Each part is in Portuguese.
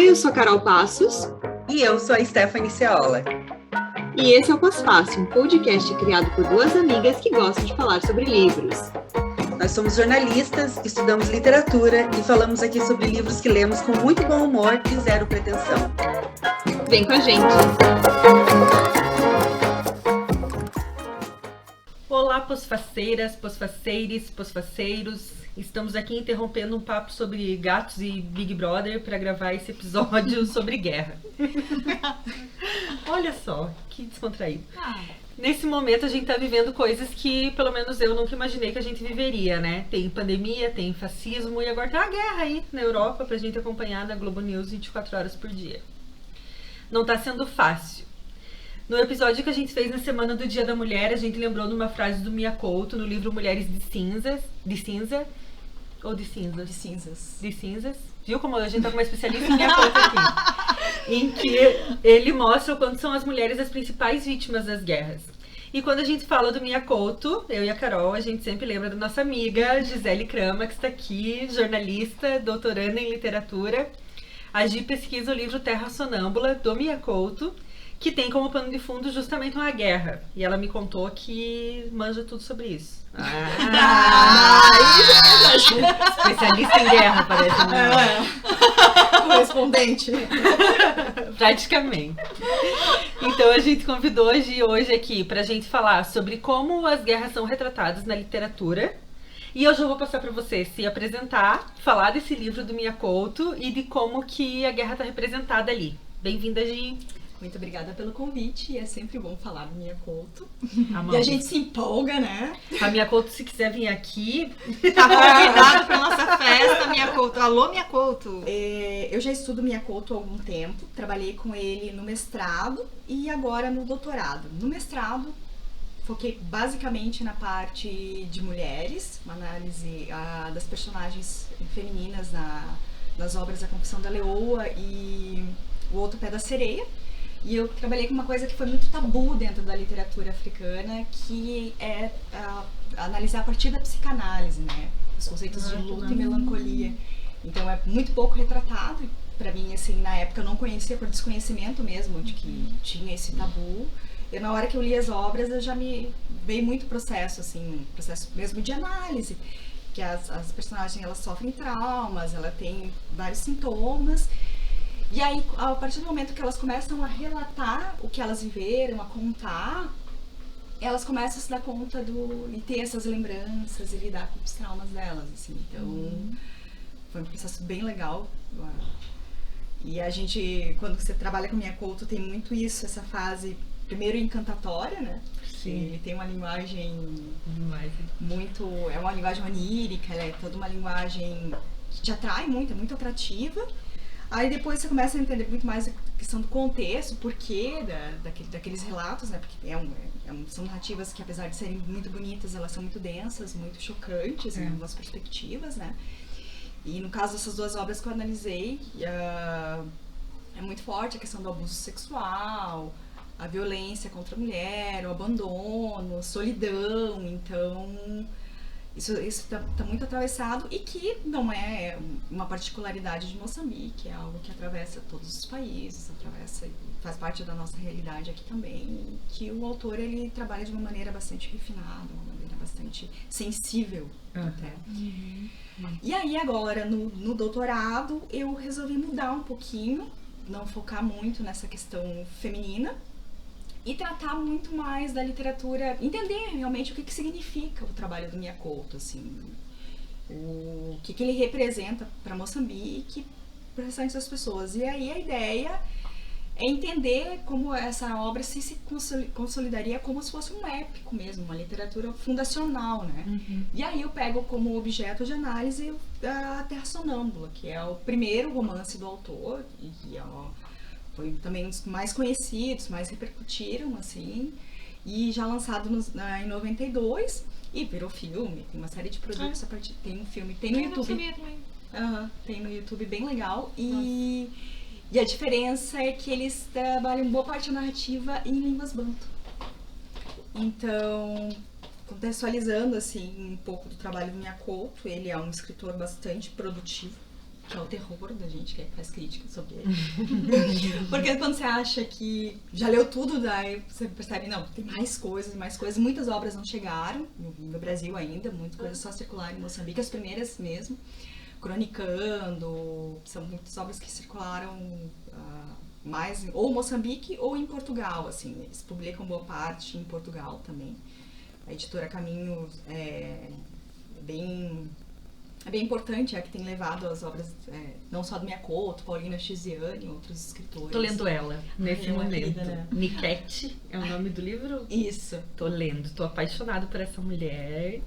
Oi, eu sou a Carol Passos. E eu sou a Stephanie Ceola. E esse é o Pós-Fácil, um podcast criado por duas amigas que gostam de falar sobre livros. Nós somos jornalistas, estudamos literatura e falamos aqui sobre livros que lemos com muito bom humor e zero pretensão. Vem com a gente! Olá, pós-faceiras, pós-faceires, pós-faceiros. Estamos aqui interrompendo um papo sobre gatos e Big Brother para gravar esse episódio sobre guerra. Olha só, que descontraído. Nesse momento a gente tá vivendo coisas que, pelo menos eu nunca imaginei que a gente viveria, né? Tem pandemia, tem fascismo e agora tem uma guerra aí na Europa pra gente acompanhar na Globo News 24 horas por dia. Não tá sendo fácil. No episódio que a gente fez na semana do Dia da Mulher, a gente lembrou de uma frase do Mia Couto no livro Mulheres de Cinza. Viu como a gente tá com uma especialista em Mia Couto aqui? Em que ele mostra o quanto são as mulheres as principais vítimas das guerras. E quando a gente fala do Mia Couto, eu e a Carol, a gente sempre lembra da nossa amiga Gisele Krama, que está aqui, jornalista, doutoranda em literatura. A Gi pesquisa o livro Terra Sonâmbula, do Mia Couto, que tem como pano de fundo justamente uma guerra. E ela me contou que manja tudo sobre isso. Especialista em guerra, parece. Correspondente. Praticamente. Então a gente convidou a Gi hoje aqui pra gente falar sobre como as guerras são retratadas na literatura. E eu já vou passar para você se apresentar, falar desse livro do Mia Couto e de como que a guerra está representada ali. Bem-vinda, Gi. Muito obrigada pelo convite, é sempre bom falar do Mia Couto. Amamos. E a gente se empolga, né? A Mia Couto, se quiser vir aqui... Tá convidada para nossa festa, Mia Couto. Alô, Mia Couto. Eu já estudo Mia Couto há algum tempo, trabalhei com ele no mestrado e agora no doutorado. No mestrado, foquei basicamente na parte de mulheres, uma análise das personagens femininas nas obras A Confissão da Leoa e O Outro Pé da Sereia. E eu trabalhei com uma coisa que foi muito tabu dentro da literatura africana, que é analisar a partir da psicanálise, né? Os conceitos de luta e melancolia. Então é muito pouco retratado. E pra mim, assim, na época eu não conhecia por desconhecimento mesmo de que tinha esse tabu. E na hora que eu li as obras, eu já me veio muito processo, assim, um processo mesmo de análise. Que as personagens, elas sofrem traumas, ela tem vários sintomas. E aí, a partir do momento que elas começam a relatar o que elas viveram, a contar, elas começam a se dar conta e ter essas lembranças e lidar com os traumas delas, assim. Então, foi um processo bem legal. E a gente, quando você trabalha com Mia Couto, tem muito isso, essa fase, primeiro encantatória, né? Sim. Ele tem uma linguagem muito... É uma linguagem onírica, ela é toda uma linguagem que te atrai muito, é muito atrativa. Aí depois você começa a entender muito mais a questão do contexto, o porquê daqueles relatos, né? Porque são narrativas que, apesar de serem muito bonitas, elas são muito densas, muito chocantes em algumas perspectivas, né? E no caso dessas duas obras que eu analisei, é muito forte a questão do abuso sexual, a violência contra a mulher, o abandono, solidão. Então, isso tá muito atravessado e que não é uma particularidade de Moçambique, é algo que atravessa todos os países, faz parte da nossa realidade aqui também, que o autor, ele trabalha de uma maneira bastante refinada, uma maneira bastante sensível até. E aí agora, no doutorado, eu resolvi mudar um pouquinho, não focar muito nessa questão feminina, e tratar muito mais da literatura, entender realmente o que significa o trabalho do Mia Couto, assim, o que ele representa para Moçambique e para o restante das pessoas. E aí a ideia é entender como essa obra se consolidaria como se fosse um épico mesmo, uma literatura fundacional, né? E aí eu pego como objeto de análise a Terra Sonâmbula, que é o primeiro romance do autor, e que foi também um dos mais conhecidos, mais repercutiram, assim, e já lançado em 92, e virou filme, tem uma série de produtos a partir, tem um filme, tem no YouTube. Tem no YouTube, bem legal, e a diferença é que eles trabalham boa parte da narrativa em línguas banto. Então, contextualizando, assim, um pouco do trabalho do Mia Couto, ele é um escritor bastante produtivo, que é o terror da gente que faz crítica sobre ele. Porque quando você acha que já leu tudo, daí você percebe, não, tem mais coisas. Muitas obras não chegaram no Brasil ainda, muitas coisas só circularam em Moçambique, as primeiras mesmo. Cronicando, são muitas obras que circularam mais ou em Moçambique ou em Portugal, assim, eles publicam boa parte em Portugal também. A editora Caminho é bem importante, é a que tem levado as obras, não só do Miyakoto, Paulina Chiziane, outros escritores. Tô lendo ela nesse ela é momento. querida, né? Niket é o nome do livro? Isso. Tô lendo, tô apaixonada por essa mulher.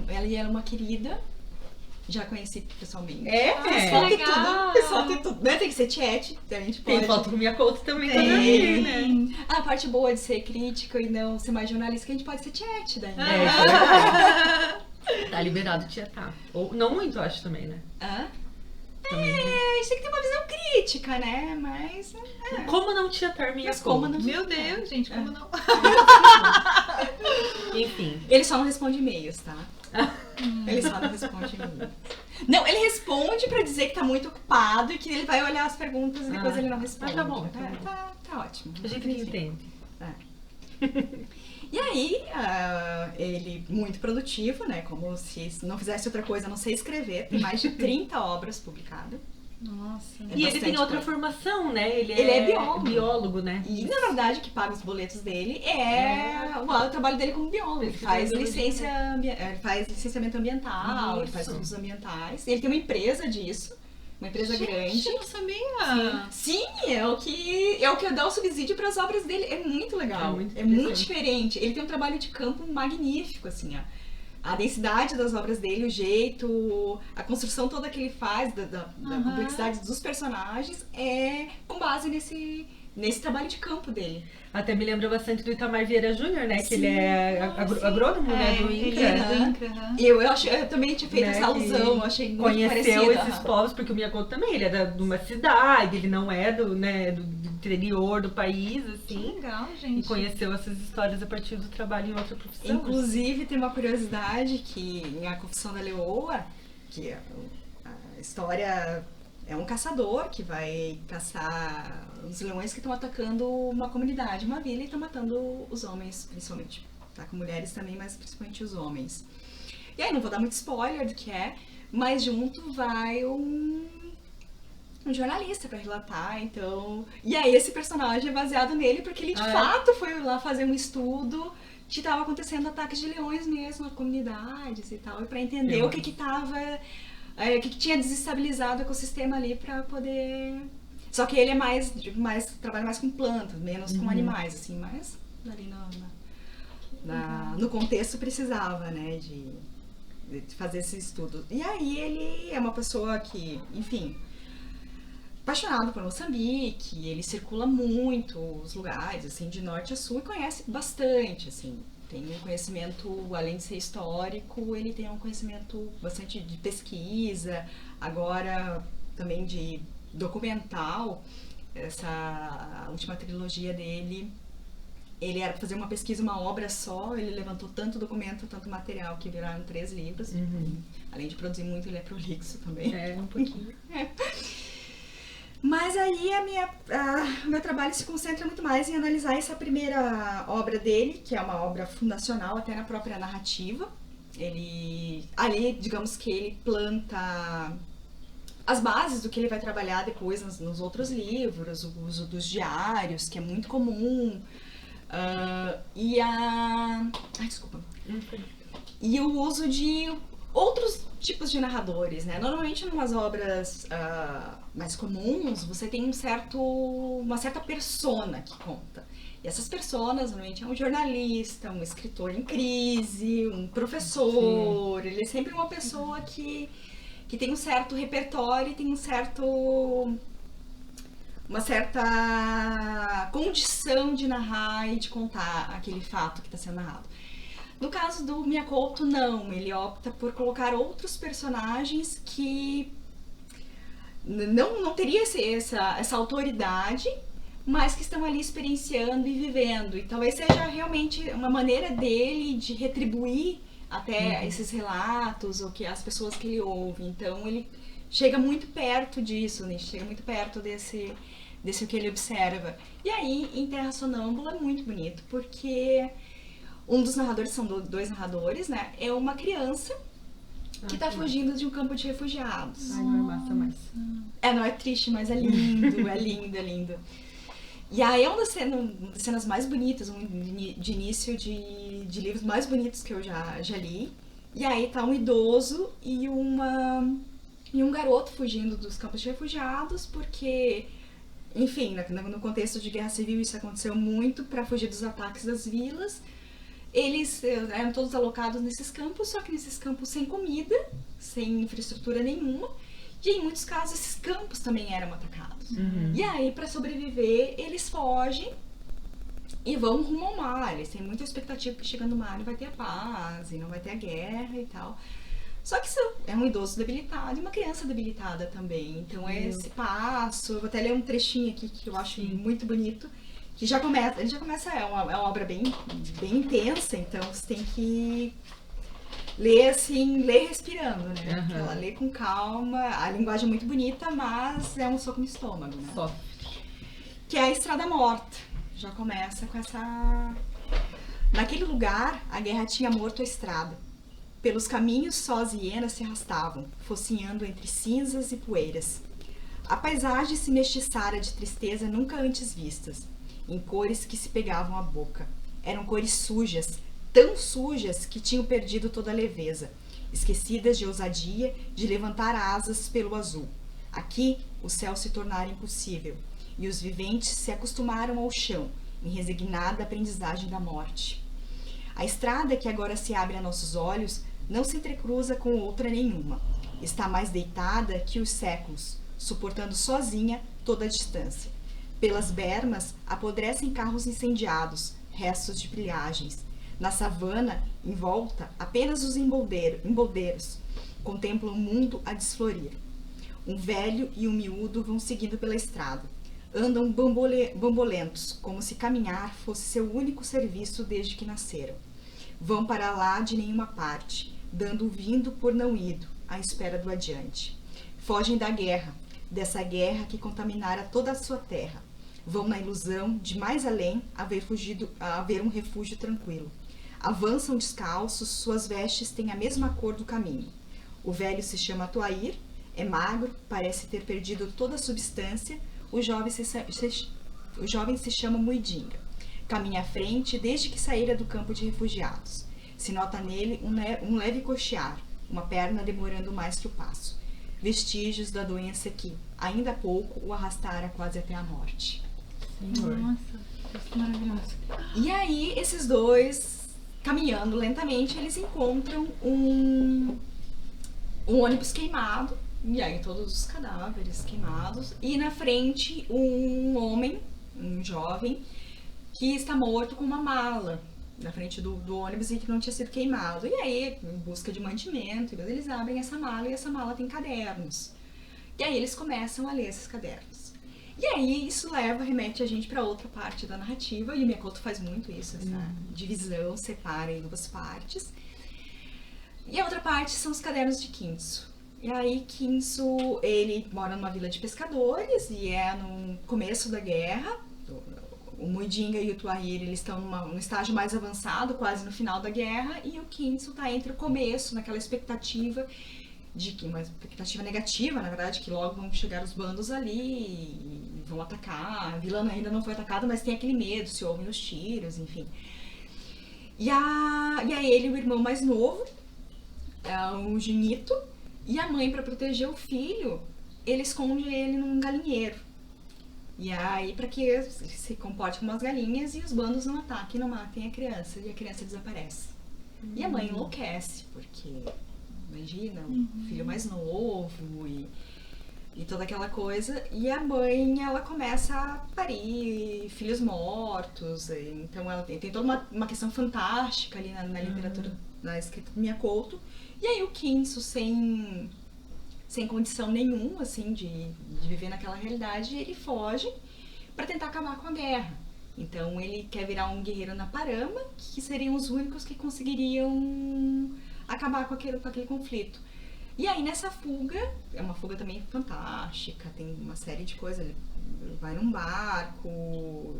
Ela é uma querida. Já conheci pessoalmente. Pessoal tem tudo. Pessoal tem tudo. Né? Tem que ser chat. A gente pode... Tem foto com minha conta também. Tem. Né? A parte boa de ser crítica e não ser mais jornalista, que a gente pode ser chat daí. Tá liberado tietar. Ou não muito, eu acho também, né? Também. A gente tem que ter uma visão crítica, né? Mas... Como não tietar minha Mas como conta? não? Meu Deus, gente, como não? Enfim. Ele só não responde e-mails, tá? Ele só não responde e-mails. Não, ele responde pra dizer que tá muito ocupado e que ele vai olhar as perguntas e depois ele não responde. Tá bom. Tá ótimo. A gente que entende. E aí, ele muito produtivo, né? Como se não fizesse outra coisa a não ser escrever. Tem mais de 30 obras publicadas. Nossa. E ele tem bastante outra coisa. formação, né? Ele é biólogo. biólogo, né? E, na verdade, o que paga os boletos dele o trabalho dele como biólogo. Ele faz licenciamento ambiental, ele faz estudos ambientais. Ele tem uma empresa disso, uma empresa grande. Eu não sabia. Sim, é o que dá o subsídio para as obras dele. É muito legal. É muito muito diferente. Ele tem um trabalho de campo magnífico, assim, ó. A densidade das obras dele, o jeito, a construção toda que ele faz, da complexidade dos personagens, é com base nesse trabalho de campo dele. Até me lembra bastante do Itamar Vieira Júnior, né? Que Sim. ele é agrônomo, né? Do Ele INCRA. é do INCRA, aham. Eu também tinha feito Né, essa alusão, eu achei muito conheceu parecida. esses povos, porque o Miyakoto também, ele é de uma cidade, ele não é do interior do país, Que assim. legal, E gente. conheceu essas histórias a partir do trabalho em outra profissão. Inclusive, tem uma curiosidade que em A Confissão da Leoa, que a história é um caçador que vai caçar os leões que estão atacando uma comunidade, uma vila, e estão matando os homens, principalmente. Tá com mulheres também, mas principalmente os homens. E aí, não vou dar muito spoiler do que é, mas junto vai um jornalista pra relatar, então... E aí, esse personagem é baseado nele, porque ele, de fato, foi lá fazer um estudo que tava acontecendo ataques de leões mesmo, nas comunidades e tal, e pra entender o que que tinha desestabilizado o ecossistema ali pra poder... Só que ele é trabalha mais com plantas, menos com animais, assim, mas ali no contexto precisava, né, de fazer esse estudo. E aí ele é uma pessoa que, enfim, apaixonado por Moçambique, ele circula muito os lugares, assim, de norte a sul, e conhece bastante, assim. Tem um conhecimento, além de ser histórico, ele tem um conhecimento bastante de pesquisa, agora também de documental. Essa última trilogia dele, ele era para fazer uma pesquisa, uma obra só, ele levantou tanto documento, tanto material, que viraram 3 livros. Além de produzir muito, ele é prolixo também. É, um pouquinho. Mas aí o meu trabalho se concentra muito mais em analisar essa primeira obra dele, que é uma obra fundacional até na própria narrativa. Ali, digamos que ele planta as bases do que ele vai trabalhar depois nos outros livros, o uso dos diários, que é muito comum, e o uso de outros tipos de narradores, né? Normalmente, em umas obras mais comuns, você tem uma certa persona que conta. E essas personas, normalmente, é um jornalista, um escritor em crise, um professor. Sim. Ele é sempre uma pessoa que tem um certo repertório e tem uma certa condição de narrar e de contar aquele fato que está sendo narrado. No caso do Miyakoto, não. Ele opta por colocar outros personagens que não teria essa autoridade, mas que estão ali experienciando e vivendo. E talvez seja realmente uma maneira dele de retribuir até esses relatos, ou que as pessoas que ele ouve. Então ele chega muito perto disso, né? Chega muito perto desse que ele observa. E aí, em Terra Sonâmbula é muito bonito, porque um dos narradores, são dois narradores, né? É uma criança que tá fugindo de um campo de refugiados. Ai, não é massa mais. Não é triste, mas é lindo, é lindo, é lindo. E aí é uma das cenas mais bonitas, de início de livros mais bonitos que eu já li. E aí tá um idoso e um garoto fugindo dos campos de refugiados, porque, enfim, no contexto de guerra civil isso aconteceu muito, para fugir dos ataques das vilas. Eles eram todos alocados nesses campos, só que nesses campos sem comida, sem infraestrutura nenhuma. E em muitos casos esses campos também eram atacados. E aí, para sobreviver, eles fogem e vão rumo ao mar. Eles têm muita expectativa que chegando no mar vai ter a paz e não vai ter a guerra e tal. Só que é um idoso debilitado e uma criança debilitada também. Então é esse passo. Eu vou até ler um trechinho aqui que eu acho muito bonito. Que ele já começa, é uma obra bem intensa, então você tem que ler assim, ler respirando, né? Porque ela lê com calma, a linguagem é muito bonita, mas é um soco no estômago, né? Só. Que é a Estrada Morta. Já começa com essa... Naquele lugar, a guerra tinha morto a estrada. Pelos caminhos só as hienas se arrastavam, focinhando entre cinzas e poeiras. A paisagem se mestiçara de tristeza nunca antes vistas, em cores que se pegavam à boca. Eram cores sujas, tão sujas que tinham perdido toda a leveza, esquecidas de ousadia de levantar asas pelo azul. Aqui, o céu se tornara impossível, e os viventes se acostumaram ao chão, em resignada aprendizagem da morte. A estrada que agora se abre a nossos olhos não se entrecruza com outra nenhuma. Está mais deitada que os séculos, suportando sozinha toda a distância. Pelas bermas apodrecem carros incendiados, restos de pilhagens. Na savana, em volta, apenas os emboldeiros contemplam o mundo a desflorir. Um velho e um miúdo vão seguindo pela estrada. Andam bambolentos, como se caminhar fosse seu único serviço desde que nasceram. Vão para lá de nenhuma parte, dando o vindo por não ido, à espera do adiante. Fogem da guerra, dessa guerra que contaminara toda a sua terra. Vão na ilusão de mais além haver um refúgio tranquilo. Avançam descalços, suas vestes têm a mesma cor do caminho. O velho se chama Tuair, é magro, parece ter perdido toda a substância. O jovem se chama Muidinga. Caminha à frente desde que saíra do campo de refugiados. Se nota nele um leve coxear, uma perna demorando mais que o passo. Vestígios da doença que, ainda há pouco, o arrastara quase até a morte. Senhor. Nossa, que maravilhoso. E aí, esses dois, caminhando lentamente, eles encontram um ônibus queimado. E aí, todos os cadáveres queimados. E na frente, um homem, um jovem, que está morto com uma mala na frente do ônibus e que não tinha sido queimado. E aí, em busca de mantimento, eles abrem essa mala e essa mala tem cadernos. E aí, eles começam a ler esses cadernos. E aí, isso remete a gente para outra parte da narrativa, e o Miyakoto faz muito isso, essa divisão, separa em duas partes. E a outra parte são os cadernos de Kinso. E aí, Kinso, ele mora numa vila de pescadores, e é no começo da guerra. O Muidinga e o Tuair, eles estão num estágio mais avançado, quase no final da guerra, e o Kinso está entre o começo, naquela expectativa uma expectativa negativa, na verdade, que logo vão chegar os bandos ali e vão atacar. A vila ainda não foi atacada, mas tem aquele medo, se ouvem os tiros, enfim. E aí ele, o irmão mais novo, o Junito, e a mãe, para proteger o filho, ele esconde ele num galinheiro. E aí, para que ele se comporte como as galinhas e os bandos não ataquem, não matem a criança, e a criança desaparece. E a mãe enlouquece, porque... Imagina, um filho mais novo e toda aquela coisa. E a mãe, ela começa a parir filhos mortos. Então ela tem toda uma questão fantástica ali na literatura, na escrita do Miyakoto. E aí o Kinso, sem condição nenhuma, assim, de viver naquela realidade, ele foge para tentar acabar com a guerra. Então ele quer virar um guerreiro na Parama, que seriam os únicos que conseguiriam acabar com aquele conflito. E aí nessa fuga, é uma fuga também fantástica, tem uma série de coisas, ele vai num barco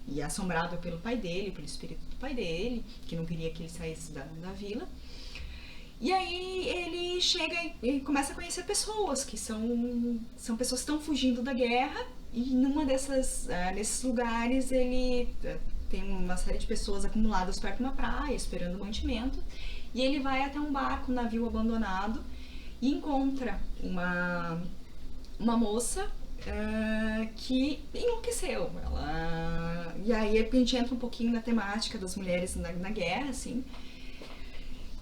e é assombrado pelo pai dele, pelo espírito do pai dele, que não queria que ele saísse da vila. E aí ele chega e começa a conhecer pessoas, que são pessoas que estão fugindo da guerra, e numa nesses lugares ele tem uma série de pessoas acumuladas perto de uma praia, esperando mantimento, e ele vai até um barco, um navio abandonado, e encontra uma moça que enlouqueceu. E aí a gente entra um pouquinho na temática das mulheres na guerra, assim,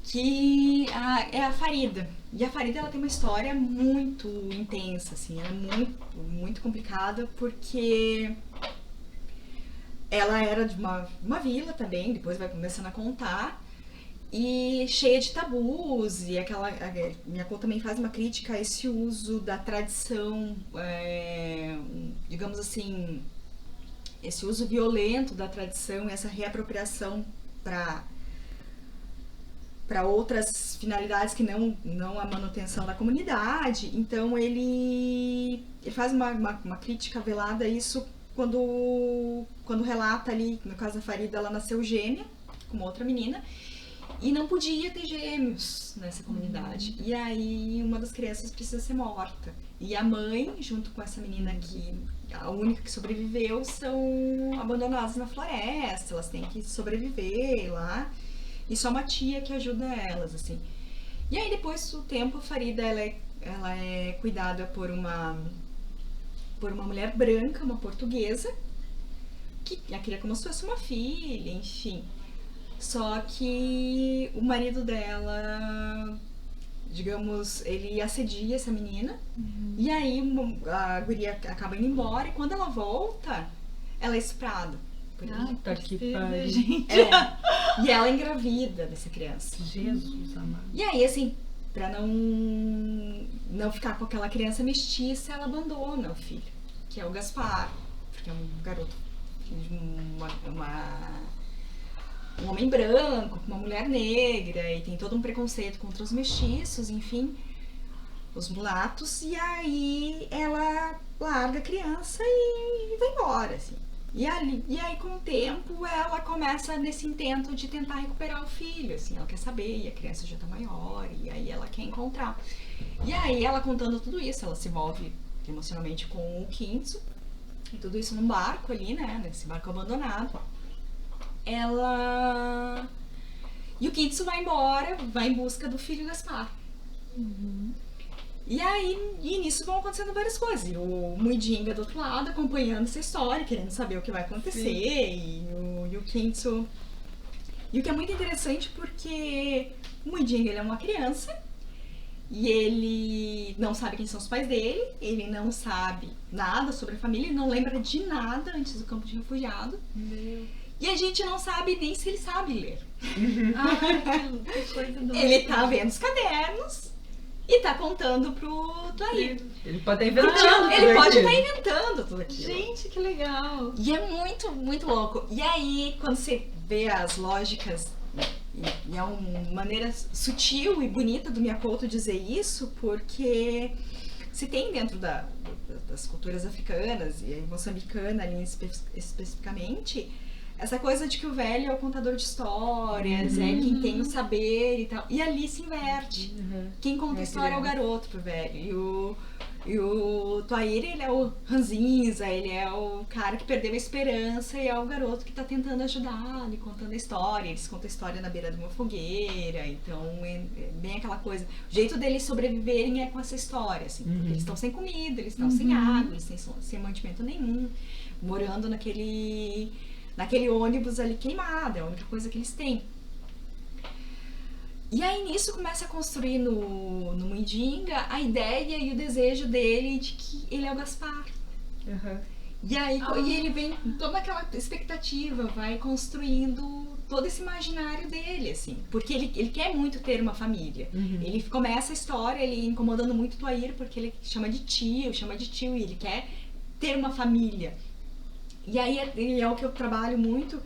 que é a Farida. E a Farida, ela tem uma história muito intensa, assim, ela é muito, muito complicada, porque ela era de uma vila também, depois vai começando a contar, e cheia de tabus, e minha conta também faz uma crítica a esse uso da tradição, digamos assim, esse uso violento da tradição, essa reapropriação para outras finalidades que não a manutenção da comunidade. Então ele faz uma crítica velada a isso quando relata ali, no caso da Farida, ela nasceu gêmea com uma outra menina e não podia ter gêmeos nessa comunidade. E aí uma das crianças precisa ser morta. E a mãe, junto com essa menina que a única que sobreviveu, são abandonadas na floresta, elas têm que sobreviver lá. E só uma tia que ajuda elas, assim. E aí, depois do tempo, a Farida, ela é cuidada por uma mulher branca, uma portuguesa, que a cria como se fosse uma filha, enfim. Só que o marido dela, digamos, ele assedia essa menina. E aí, a guria acaba indo embora, e quando ela volta, ela é estuprada. Tá que pariu. Gente. E ela é engravida dessa criança. Jesus amado. E aí, assim, pra não ficar com aquela criança mestiça, ela abandona o filho, que é o Gaspar, porque é um garoto, filho de um homem branco, com uma mulher negra, e tem todo um preconceito contra os mestiços, enfim, os mulatos. E aí ela larga a criança e vai embora, assim. E aí, com o tempo, ela começa nesse intento de tentar recuperar o filho, assim, ela quer saber, e a criança já tá maior, e aí ela quer encontrar. E aí, ela contando tudo isso, ela se envolve emocionalmente com o Quinto, e tudo isso num barco ali, né, nesse barco abandonado. E o Quinto vai embora, vai em busca do filho Gaspar. E aí, nisso vão acontecendo várias coisas. E o Muidinga do outro lado, acompanhando essa história, querendo saber o que vai acontecer. E o Quinto... E o que é muito interessante, porque o Muidinga, ele é uma criança, e ele não sabe quem são os pais dele, ele não sabe nada sobre a família, ele não lembra de nada antes do campo de refugiado. E a gente não sabe nem se ele sabe ler. Que coisa doida. Ele tá vendo os cadernos e tá contando pro Tlair. Ele pode estar inventando. Ele pode estar inventando tudo aquilo. Gente, que legal. E é muito, muito louco. E aí, quando você vê as lógicas, e é uma maneira sutil e bonita do Miyakoto dizer isso, porque se tem dentro das culturas africanas, e moçambicana ali especificamente, essa coisa de que o velho é o contador de histórias, é quem tem o saber e tal. E ali se inverte. Quem conta a história é o garoto pro velho. E o Tlair, ele é o ranzinza, ele é o cara que perdeu a esperança, e é o garoto que tá tentando ajudar, ele contando a história. Eles contam a história na beira de uma fogueira, então é bem aquela coisa. O jeito deles sobreviverem é com essa história, assim. Porque eles estão sem comida, eles estão sem água, eles estão sem mantimento nenhum, morando naquele ônibus ali queimado, é a única coisa que eles têm. E aí nisso começa a construir no Muidinga a ideia e o desejo dele de que ele é o Gaspar. E aí e ele vem toda aquela expectativa, vai construindo todo esse imaginário dele, assim, porque ele quer muito ter uma família. Ele começa a história, ele incomodando muito o Tlair, porque ele chama de tio, e ele quer ter uma família. E aí é o que eu trabalho muito,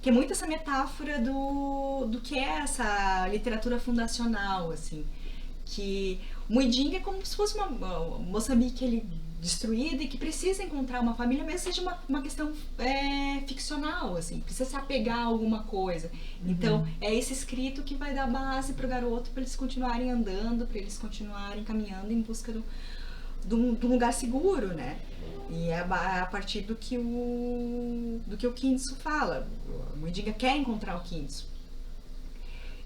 que é muito essa metáfora do que é essa literatura fundacional, assim. Que o Muidinga é como se fosse uma Moçambique ele destruída e que precisa encontrar uma família, mesmo seja uma questão ficcional, assim, precisa se apegar a alguma coisa. Então, é esse escrito que vai dar base para o garoto, para eles continuarem andando, para eles continuarem caminhando em busca de um lugar seguro, né? E é a partir do que o Quintsso fala. O Muidinga quer encontrar o Quintsso.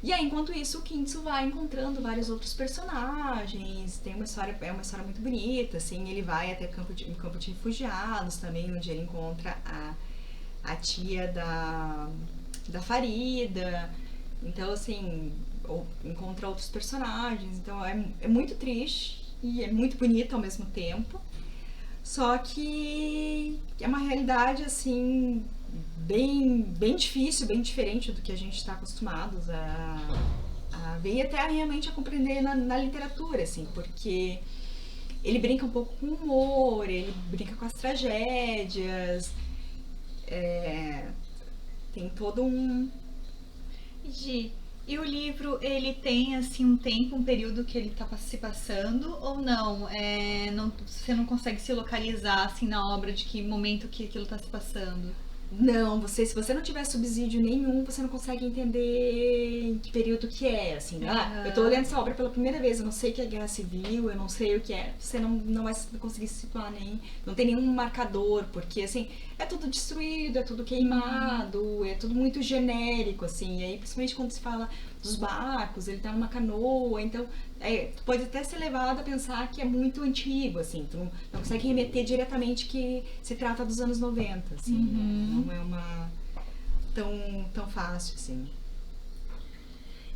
E aí, enquanto isso, o Quintsso vai encontrando vários outros personagens. Tem uma história, é uma história muito bonita, assim. Ele vai até um campo de refugiados também, onde ele encontra a tia da Farida. Então, assim, encontra outros personagens. Então, é muito triste e é muito bonito ao mesmo tempo. Só que é uma realidade, assim, bem difícil, bem diferente do que a gente está acostumados a ver e até realmente a compreender na literatura, assim, porque ele brinca um pouco com o humor, ele brinca com as tragédias, tem todo um... Gi, e o livro, ele tem, assim, um tempo, um período que ele tá se passando, ou não? Você não consegue se localizar, assim, na obra de que momento que aquilo tá se passando? Não, se você não tiver subsídio nenhum, você não consegue entender em que período que é, assim. Eu tô lendo essa obra pela primeira vez, eu não sei o que é Guerra Civil, eu não sei o que é. Você não vai conseguir se situar não tem nenhum marcador, porque, assim, é tudo destruído, é tudo queimado, é tudo muito genérico, assim. E aí, principalmente quando se fala dos barcos, ele tá numa canoa, então tu pode até ser levado a pensar que é muito antigo, assim, tu não consegue remeter diretamente que se trata dos anos 90, assim, não é uma tão fácil, assim.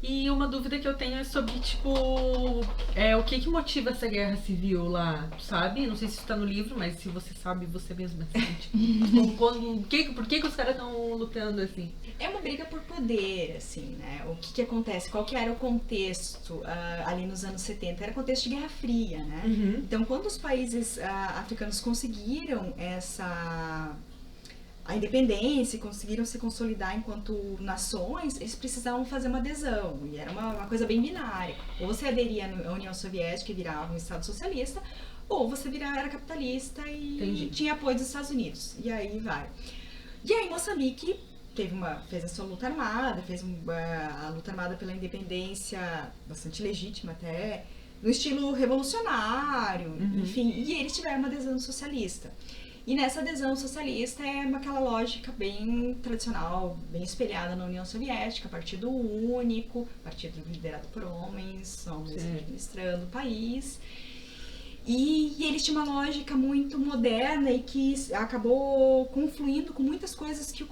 E uma dúvida que eu tenho é sobre, tipo, o que motiva essa guerra civil lá, sabe? Não sei se isso tá no livro, mas se você sabe, você mesmo, assim, tipo, por que os caras estão lutando, assim? É uma briga por poder, assim, né? O que acontece? Qual que era o contexto ali nos anos 70? Era contexto de Guerra Fria, né? Então, quando os países africanos conseguiram a independência, conseguiram se consolidar enquanto nações, eles precisavam fazer uma adesão. E era uma coisa bem binária. Ou você aderia à União Soviética e virava um Estado socialista, ou você era capitalista e tinha apoio dos Estados Unidos. E aí vai. E aí Moçambique fez a sua luta armada, fez a luta armada pela independência, bastante legítima até, no estilo revolucionário, enfim. E eles tiveram uma adesão socialista. E nessa adesão socialista é aquela lógica bem tradicional, bem espelhada na União Soviética, partido único, partido liderado por homens administrando o país. E eles tinham uma lógica muito moderna e que acabou confluindo com muitas coisas que o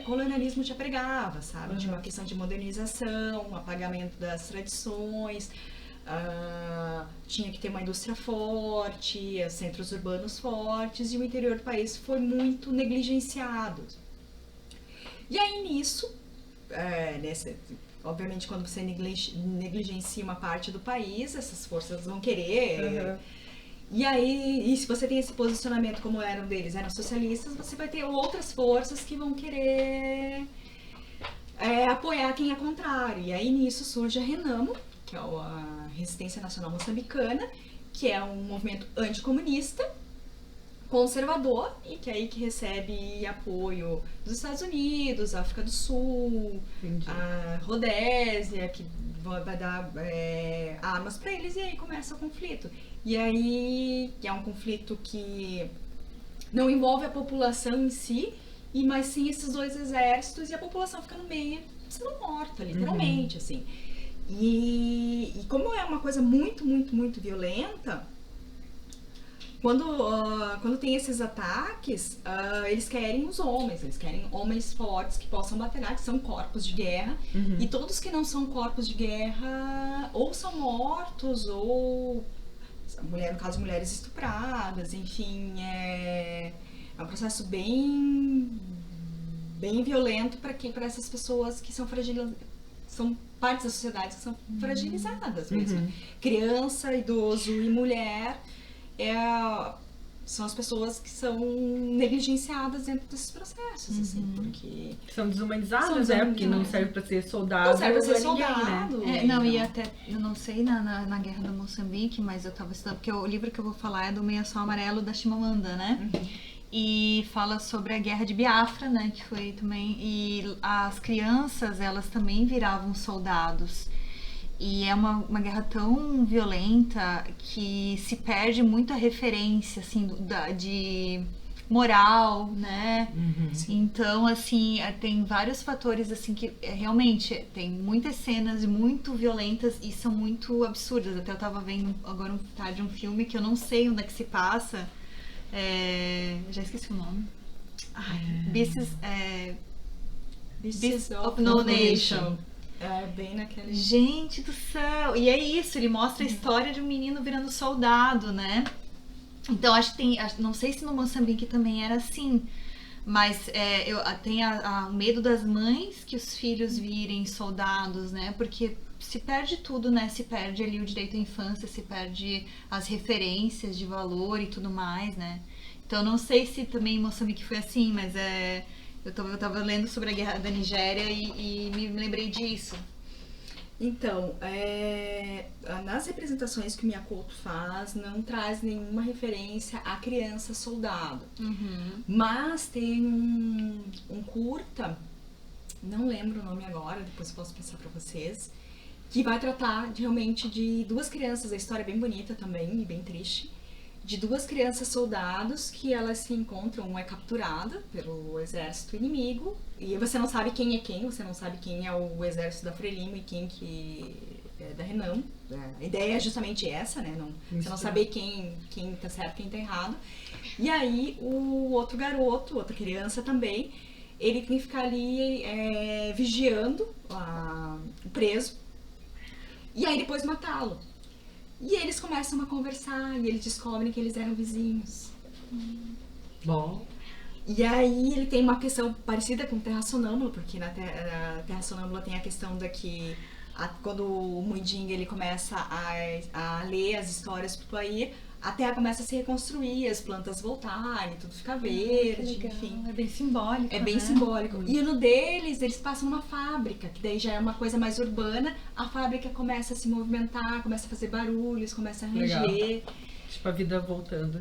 colonialismo já pregava, sabe? Tinha uma questão de modernização, apagamento das tradições, tinha que ter uma indústria forte, centros urbanos fortes, e o interior do país foi muito negligenciado. E aí nisso, obviamente quando você negligencia uma parte do país, essas forças vão querer... E aí, se você tem esse posicionamento como eram deles, eram socialistas, você vai ter outras forças que vão querer apoiar quem é contrário. E aí nisso surge a Renamo, que é a Resistência Nacional Moçambicana, que é um movimento anticomunista, conservador, e que recebe apoio dos Estados Unidos, África do Sul, a Rodésia, que vai dar armas para eles, e aí começa o conflito. E aí é um conflito que não envolve a população em si, mas sim esses dois exércitos, e a população fica no meio, sendo morta, literalmente, assim. E como é uma coisa muito, muito, muito violenta, quando tem esses ataques, eles querem os homens, eles querem homens fortes que possam batalhar, que são corpos de guerra, e todos que não são corpos de guerra ou são mortos, ou, no caso, mulheres estupradas, enfim, é um processo bem violento para essas pessoas que são partes da sociedade que são fragilizadas mesmo. Criança, idoso e mulher são as pessoas que são negligenciadas dentro desses processos, assim, porque... São desumanizadas, São né? desumanizadas. Porque não serve pra ser soldado. Não serve pra ser ou ninguém, soldado. né? Não, e até, eu não sei na Guerra do Moçambique, mas eu tava estudando, porque o livro que eu vou falar é do Meia-Sol Amarelo da Chimamanda, né? E fala sobre a Guerra de Biafra, né? Que foi também... E as crianças, elas também viravam soldados. E é uma guerra tão violenta que se perde muito a referência, assim, de moral, né? Então, assim, tem vários fatores, assim, que realmente tem muitas cenas muito violentas e são muito absurdas. Até eu tava vendo agora tarde um filme que eu não sei onde é que se passa. Já esqueci o nome. Beasts of No Nation. É bem naquele... Gente do céu! E é isso, ele mostra a história de um menino virando soldado, né? Então acho que tem, não sei se no Moçambique também era assim, mas tem o medo das mães que os filhos virem soldados, né? Porque se perde tudo, né? Se perde ali o direito à infância, se perde as referências de valor e tudo mais, né? Então não sei se também em Moçambique foi assim, mas eu tava lendo sobre a guerra da Nigéria e me lembrei disso. Então, nas representações que o Miyakoto faz, não traz nenhuma referência à criança soldado. Mas tem um curta, não lembro o nome agora, depois eu posso passar para vocês, que vai tratar realmente de duas crianças. A história é bem bonita também e bem triste. De duas crianças soldados que elas se encontram, uma é capturada pelo exército inimigo e você não sabe quem é quem, você não sabe quem é o exército da Frelimo e quem que é da Renan. A ideia é justamente essa, né? Você não saber quem tá certo, quem tá errado. E aí o outro garoto, outra criança também, ele tem que ficar ali vigiando o preso e aí depois matá-lo. E eles começam a conversar e eles descobrem que eles eram vizinhos. Bom. E aí ele tem uma questão parecida com Terra Sonâmbula, porque na Terra Sonâmbula tem a questão da que quando o Muiding ele começa a ler as histórias pro Tuair, a Terra começa a se reconstruir, as plantas voltarem, tudo fica verde, enfim. É bem simbólico, É bem né? simbólico. E no deles, eles passam numa fábrica, que daí já é uma coisa mais urbana. A fábrica começa a se movimentar, começa a fazer barulhos, começa a ranger. Legal. Tipo, a vida voltando.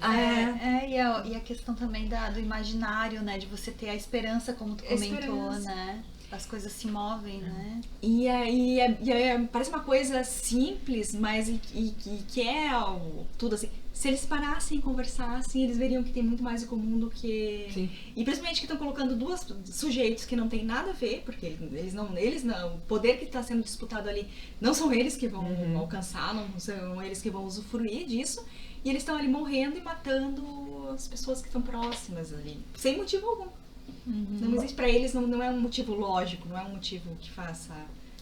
E a questão também do imaginário, né? De você ter a esperança, como tu comentou, né? As coisas se movem, né? E aí parece uma coisa simples, mas que é tudo assim. Se eles parassem e conversassem, eles veriam que tem muito mais em comum do que... Sim. E principalmente que estão colocando dois sujeitos que não tem nada a ver, porque eles não, o poder que está sendo disputado ali não são eles que vão alcançar, não são eles que vão usufruir disso, e eles estão ali morrendo e matando as pessoas que estão próximas ali, sem motivo algum. Não existe para eles, não é um motivo lógico, não é um motivo que faça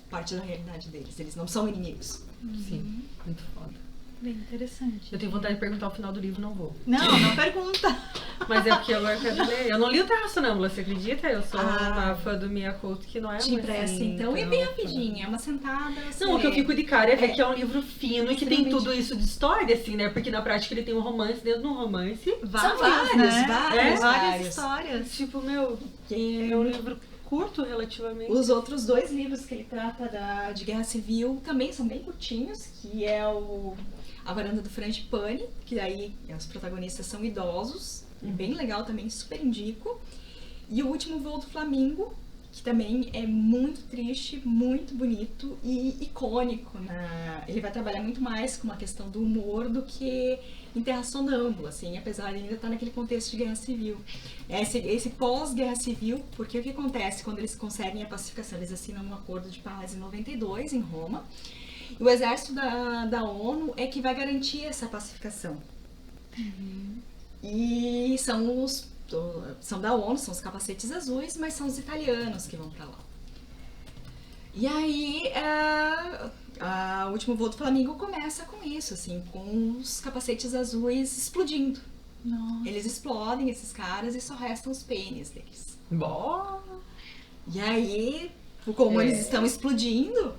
parte da realidade deles, eles não são inimigos. Sim, muito foda. Bem interessante. Eu tenho vontade de perguntar o final do livro, não vou. Não pergunta. Mas é porque agora eu quero ler. Eu não li o Terra Sonâmbula, você acredita? Eu sou uma fã do Miyakoto que não é Te muito empresta, assim, então. E é bem rapidinho, é uma sentada. Não, o que eu fico de cara é ver que é um livro fino e que tem tudo isso de história, assim, né? Porque na prática ele tem um romance dentro de um romance. São várias Várias histórias. Tipo, meu, é um livro curto relativamente. Os outros dois livros que ele trata de guerra civil também são bem curtinhos, que é A Varanda do Frangipane, que daí os protagonistas são idosos, bem legal também, super indico. E o último Voo do Flamingo, que também é muito triste, muito bonito e icônico. Ele vai trabalhar muito mais com uma questão do humor do que em Terra Sonâmbula, assim, apesar de ainda estar naquele contexto de guerra civil. Esse pós-guerra civil, porque o que acontece quando eles conseguem a pacificação? Eles assinam um acordo de paz em 92, em Roma, e o exército da ONU é que vai garantir essa pacificação. E são da ONU, são os capacetes azuis, mas são os italianos que vão pra lá. E aí, o último Voo do Flamingo começa com isso, assim, com os capacetes azuis explodindo. Nossa. Eles explodem, esses caras, e só restam os pênis deles. Bom. E aí, como eles estão explodindo,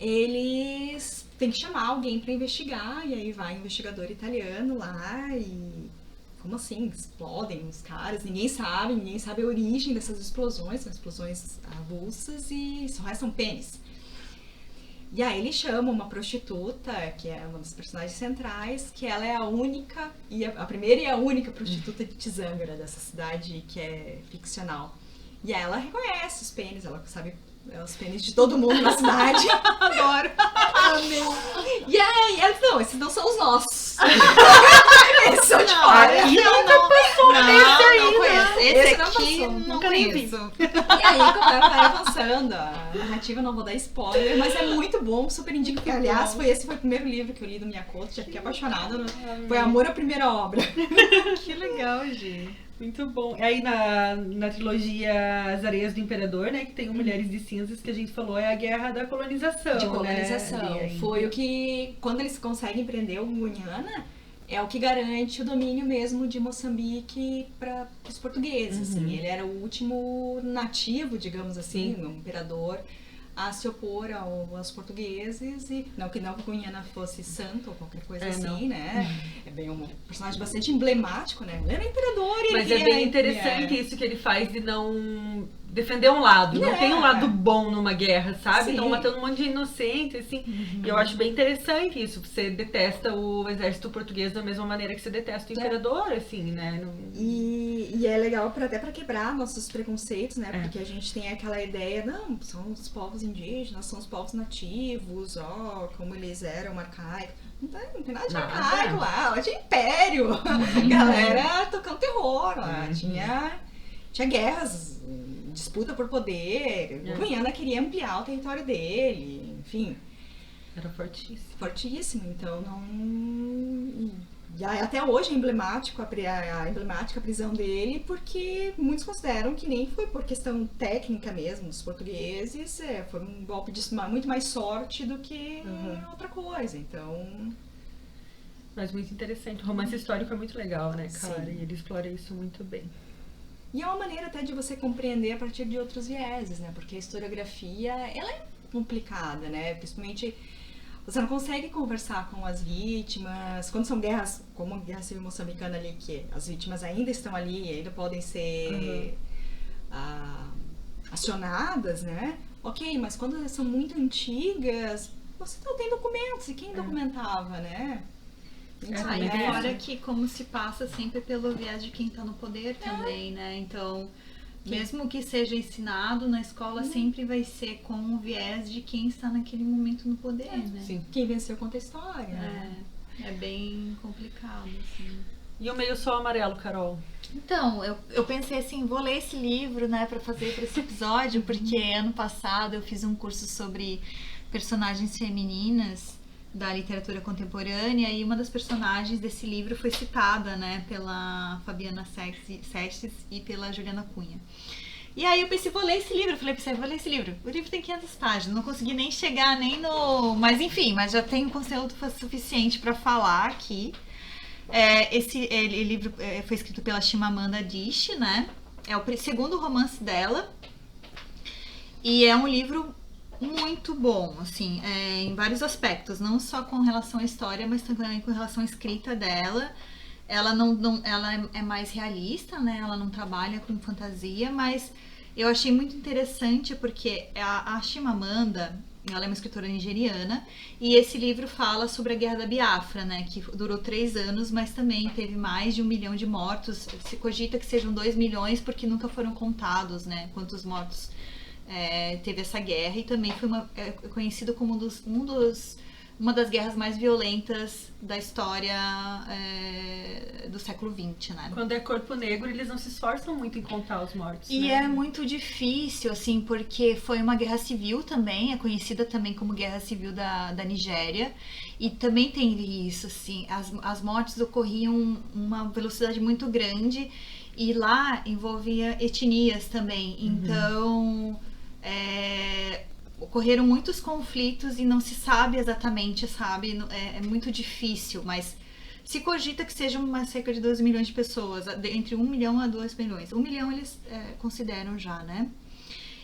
eles têm que chamar alguém pra investigar, e aí vai um investigador italiano lá e como assim? Explodem os caras, ninguém sabe a origem dessas explosões, são explosões avulsas e só restam pênis. E aí ele chama uma prostituta, que é uma das personagens centrais, que ela é a única, a primeira e a única prostituta de Tizângara, dessa cidade que é ficcional. E aí ela reconhece os pênis, ela sabe os pênis de todo mundo na cidade. Adoro. Amém. E aí ela diz, não, esses não são os nossos. Esses são de fora. Aqui nunca passou nesse aí, não conheço. Esse Esse não aqui passou, não nunca nem conheço. E aí, como ela vai avançando, a narrativa, não vou dar spoiler, mas é muito bom, super indico. Que, aliás, esse foi o primeiro livro que eu li do Miyakoto, já fiquei apaixonada. Foi Amor à Primeira Obra. Que legal, Gi. Muito bom. Aí na trilogia As Areias do Imperador, né, que tem o Mulheres de Cinzas, que a gente falou, é a guerra da colonização. De colonização. Né? Foi o que, quando eles conseguem prender o Guiana, é o que garante o domínio mesmo de Moçambique para os portugueses. Assim. Ele era o último nativo, digamos assim, um imperador, a se opor aos portugueses. E não que Guiana fosse santo ou qualquer coisa assim, né? É bem um personagem bastante emblemático, né? Ele era imperador e Mas ele é bem interessante isso que ele faz de não defender um lado. Não tem um lado bom numa guerra, sabe? Sim. Não matando um monte de inocente, assim. E eu acho bem interessante isso. Você detesta o exército português da mesma maneira que você detesta o imperador, assim, né? E é legal até para quebrar nossos preconceitos, né? Porque a gente tem aquela ideia, não, são os povos indígenas, são os povos nativos, como eles eram arcaicos. Não tem nada de arcaico lá tinha império. Galera tocando terror lá. Tinha guerras, disputa por poder. O Guiana queria ampliar o território dele, enfim. Era fortíssimo. Fortíssimo, então não... E até hoje é emblemático a emblemática prisão dele, porque muitos consideram que nem foi por questão técnica mesmo dos portugueses, foi um golpe de muito mais sorte do que outra coisa, então... Mas muito interessante. O romance histórico é muito legal, né, cara? Sim. E ele explora isso muito bem. E é uma maneira até de você compreender a partir de outros vieses, né? Porque a historiografia, ela é complicada, né? Principalmente... Você não consegue conversar com as vítimas, quando são guerras, como a Guerra Civil Moçambicana ali, que as vítimas ainda estão ali, ainda podem ser acionadas, né? Ok, mas quando são muito antigas, você não tem documentos, e quem documentava, né? E fora que como se passa sempre pelo viés de quem tá no poder também, né? Então... Mesmo que seja ensinado na escola, sempre vai ser com o viés de quem está naquele momento no poder, né? Sim. Quem venceu conta a história. Né? É bem complicado, assim. E o Meio Sol Amarelo, Carol? Então, eu pensei assim, vou ler esse livro, né, pra fazer para esse episódio, porque ano passado eu fiz um curso sobre personagens femininas da literatura contemporânea e uma das personagens desse livro foi citada, né, pela Fabiana Sestes e pela Juliana Cunha. E aí eu pensei, vou ler esse livro. Eu falei, vou ler esse livro. O livro tem 500 páginas, não consegui nem chegar nem no... Mas enfim, mas já tem conteúdo suficiente para falar aqui. Esse livro foi escrito pela Chimamanda Adichie, né? É o segundo romance dela. E é um livro muito bom, assim, em vários aspectos, não só com relação à história, mas também com relação à escrita dela. Ela ela é mais realista, né? Ela não trabalha com fantasia, mas eu achei muito interessante porque a Chimamanda, ela é uma escritora nigeriana, e esse livro fala sobre a Guerra da Biafra, né? Que durou 3 anos, mas também teve mais de 1 milhão de mortos. Se cogita que sejam 2 milhões porque nunca foram contados, né? Quantos mortos teve essa guerra, e também foi conhecido como uma das guerras mais violentas da história do século XX, né? Quando é corpo negro, eles não se esforçam muito em contar os mortos, E né? é muito difícil, assim, porque foi uma guerra civil também, é conhecida também como Guerra Civil da Nigéria, e também tem isso, assim, as mortes ocorriam uma velocidade muito grande, e lá envolvia etnias também, então... ocorreram muitos conflitos e não se sabe exatamente, sabe? É muito difícil, mas se cogita que sejam cerca de 12 milhões de pessoas, entre 1 milhão a 2 milhões. 1 milhão eles consideram já, né?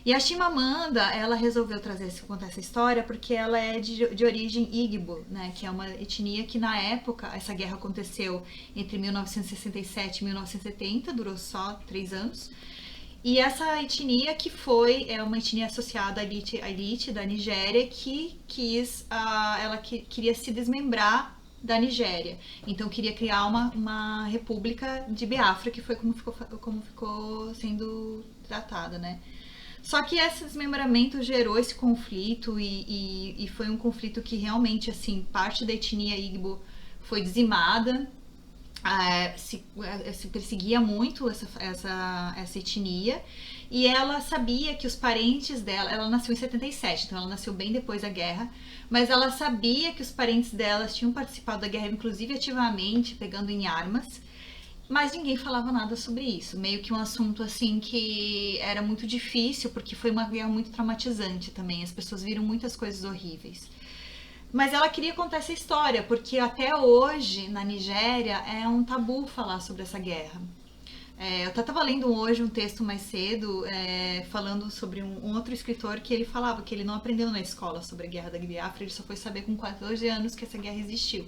E a Chimamanda, ela resolveu contar essa história porque ela é de origem Igbo, né? Que é uma etnia que na época, essa guerra aconteceu entre 1967 e 1970, durou só 3 anos. E essa etnia é uma etnia associada à elite da Nigéria que queria se desmembrar da Nigéria. Então queria criar uma república de Biafra, que foi como ficou sendo tratada, né? Só que esse desmembramento gerou esse conflito e foi um conflito que realmente, assim, parte da etnia Igbo foi dizimada, se perseguia muito essa etnia, e ela sabia que os parentes dela, ela nasceu em 77, então ela nasceu bem depois da guerra, mas ela sabia que os parentes delas tinham participado da guerra, inclusive ativamente, pegando em armas, mas ninguém falava nada sobre isso. Meio que um assunto assim que era muito difícil, porque foi uma guerra muito traumatizante também. As pessoas viram muitas coisas horríveis. Mas ela queria contar essa história, porque até hoje, na Nigéria, é um tabu falar sobre essa guerra. Eu estava lendo hoje um texto mais cedo, falando sobre um outro escritor que ele falava que ele não aprendeu na escola sobre a guerra da Biafra, ele só foi saber com 14 anos que essa guerra existiu.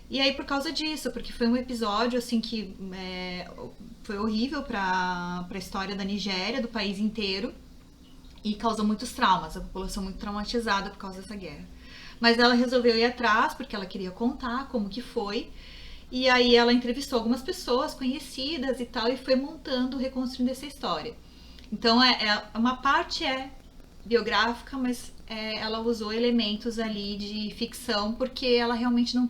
E aí, por causa disso, porque foi um episódio, assim, que foi horrível para a história da Nigéria, do país inteiro, e causou muitos traumas, a população muito traumatizada por causa dessa guerra. Mas ela resolveu ir atrás, porque ela queria contar como que foi, e aí ela entrevistou algumas pessoas conhecidas e tal, e foi reconstruindo essa história. Então, uma parte é biográfica, mas ela usou elementos ali de ficção, porque ela realmente não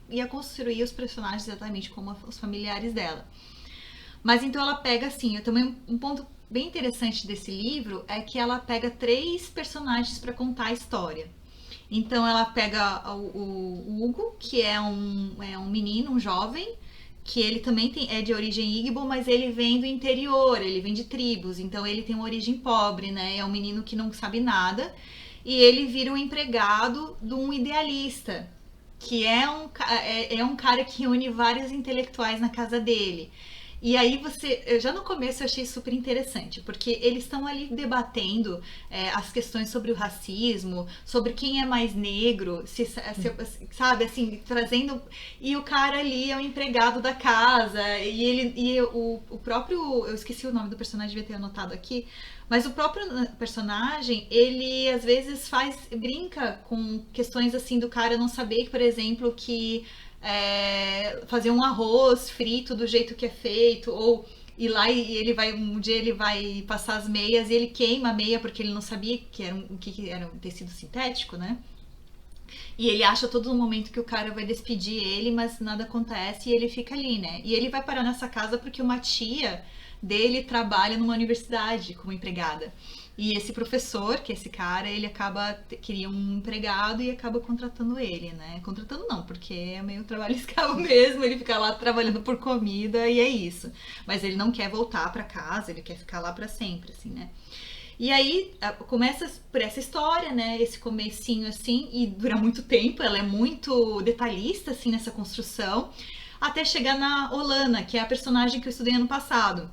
ia construir os personagens exatamente como os familiares dela. Mas então ela pega assim, também um ponto bem interessante desse livro é que ela pega 3 personagens para contar a história. Então ela pega o Hugo, que é um menino, um jovem, que ele também é de origem Igbo, mas ele vem do interior, ele vem de tribos, então ele tem uma origem pobre, né? É um menino que não sabe nada, e ele vira um empregado de um idealista, que é um cara que reúne vários intelectuais na casa dele. E aí já no começo eu achei super interessante, porque eles estão ali debatendo as questões sobre o racismo, sobre quem é mais negro, sabe, assim, trazendo... E o cara ali é um empregado da casa, e o próprio... Eu esqueci o nome do personagem, devia ter anotado aqui, mas o próprio personagem, ele às vezes brinca com questões assim do cara não saber, por exemplo, que fazer um arroz frito do jeito que é feito, ou ir lá e um dia ele vai passar as meias e ele queima a meia porque ele não sabia que era um tecido sintético, né? E ele acha todo momento que o cara vai despedir ele, mas nada acontece e ele fica ali, né? E ele vai parar nessa casa porque uma tia dele trabalha numa universidade como empregada. E esse professor, que é esse cara, ele queria um empregado e acaba contratando ele, né? Contratando não, porque é meio trabalho escravo mesmo, ele fica lá trabalhando por comida e é isso. Mas ele não quer voltar pra casa, ele quer ficar lá pra sempre, assim, né? E aí começa por essa história, né? Esse comecinho assim, e dura muito tempo, ela é muito detalhista, assim, nessa construção, até chegar na Olana, que é a personagem que eu estudei ano passado.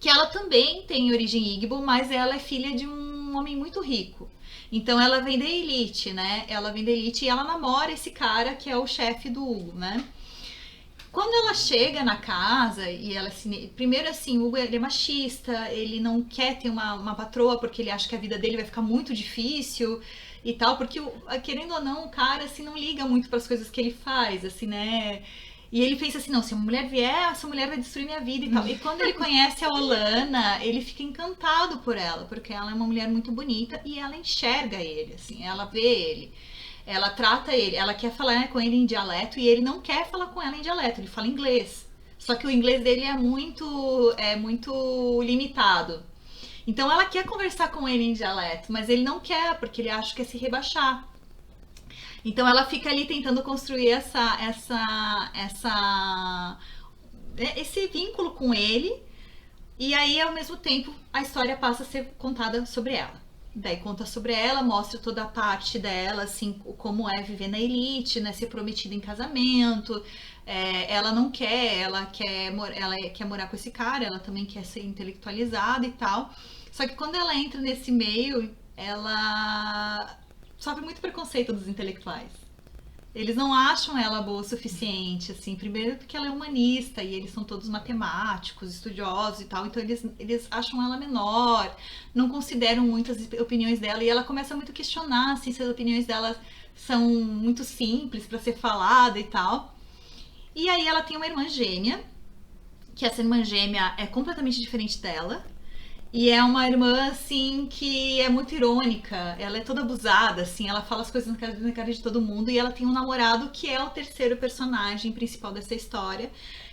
Que ela também tem origem Igbo, mas ela é filha de um homem muito rico. Então ela vem da elite, né? Ela vem da elite e ela namora esse cara que é o chefe do Hugo, né? Quando ela chega na casa e ela primeiro assim, o Hugo é machista, ele não quer ter uma patroa porque ele acha que a vida dele vai ficar muito difícil e tal, porque querendo ou não, o cara assim não liga muito para as coisas que ele faz, assim, né? E ele pensa assim, não, se uma mulher vier, essa mulher vai destruir minha vida e tal. E quando ele conhece a Olana, ele fica encantado por ela, porque ela é uma mulher muito bonita e ela enxerga ele, assim, ela vê ele. Ela trata ele, ela quer falar com ele em dialeto e ele não quer falar com ela em dialeto, ele fala inglês. Só que o inglês dele é muito limitado. Então ela quer conversar com ele em dialeto, mas ele não quer, porque ele acha que é se rebaixar. Então ela fica ali tentando construir esse vínculo com ele, e aí ao mesmo tempo a história passa a ser contada sobre ela. Daí conta sobre ela, mostra toda a parte dela, assim, como é viver na elite, né, ser prometida em casamento. Ela não quer, ela quer morar com esse cara, ela também quer ser intelectualizada e tal. Só que quando ela entra nesse meio, ela sofre muito preconceito dos intelectuais. Eles não acham ela boa o suficiente, assim, primeiro porque ela é humanista e eles são todos matemáticos, estudiosos e tal, então eles acham ela menor, não consideram muito as opiniões dela, e ela começa muito a questionar, assim, se as opiniões dela são muito simples para ser falada e tal. E aí ela tem uma irmã gêmea, que essa irmã gêmea é completamente diferente dela, e é uma irmã, assim, que é muito irônica, ela é toda abusada, assim, ela fala as coisas na cara de todo mundo, e ela tem um namorado que é o terceiro personagem principal dessa história,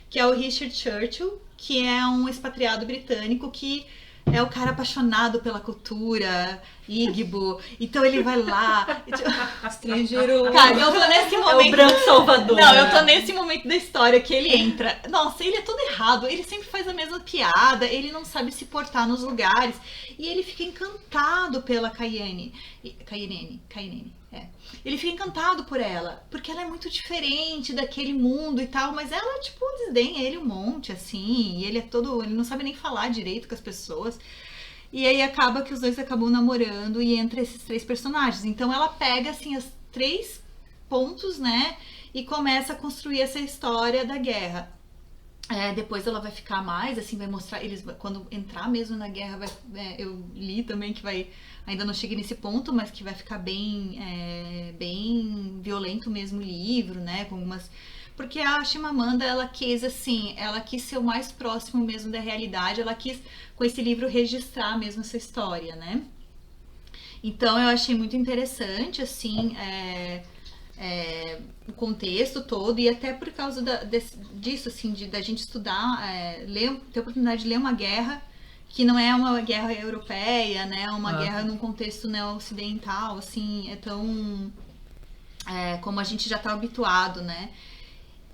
que é o Richard Churchill, que é um expatriado britânico que é o cara apaixonado pela cultura, Igbo, então ele vai lá... Estrangeiro. Cara, eu tô nesse momento... É o branco salvador. Não, eu tô nesse momento da história que ele entra. Nossa, ele é todo errado. Ele sempre faz a mesma piada. Ele não sabe se portar nos lugares. E ele fica encantado pela Kainene. É. Ele fica encantado por ela. Porque ela é muito diferente daquele mundo e tal. Mas ela, tipo, desdenha ele um monte, assim. E ele é todo... Ele não sabe nem falar direito com as pessoas. E aí acaba que os dois acabam namorando e entra esses três personagens. Então ela pega, assim, os 3 pontos, né? E começa a construir essa história da guerra. Depois ela vai ficar mais, assim, vai mostrar... Eles, quando entrar mesmo na guerra, eu li também que vai... Ainda não cheguei nesse ponto, mas que vai ficar bem bem violento mesmo o livro, né? Com algumas... Porque a Chimamanda, ela quis ser o mais próximo mesmo da realidade, ela quis, com esse livro, registrar mesmo essa história, né? Então, eu achei muito interessante, assim, o contexto todo, e até por causa disso, assim, da gente estudar, ter a oportunidade de ler uma guerra, que não é uma guerra europeia, né? Uma guerra num contexto, né, ocidental, assim, é tão... como a gente já está habituado, né?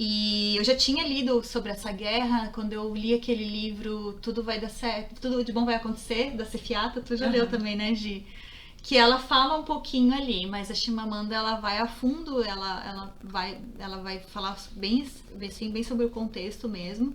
E eu já tinha lido sobre essa guerra quando eu li aquele livro Tudo Vai Dar Certo, Tudo de Bom Vai Acontecer, da Cefiata, tu já leu também, né, Gi? Que ela fala um pouquinho ali, mas a Chimamanda, ela vai a fundo, ela vai falar bem sobre o contexto mesmo.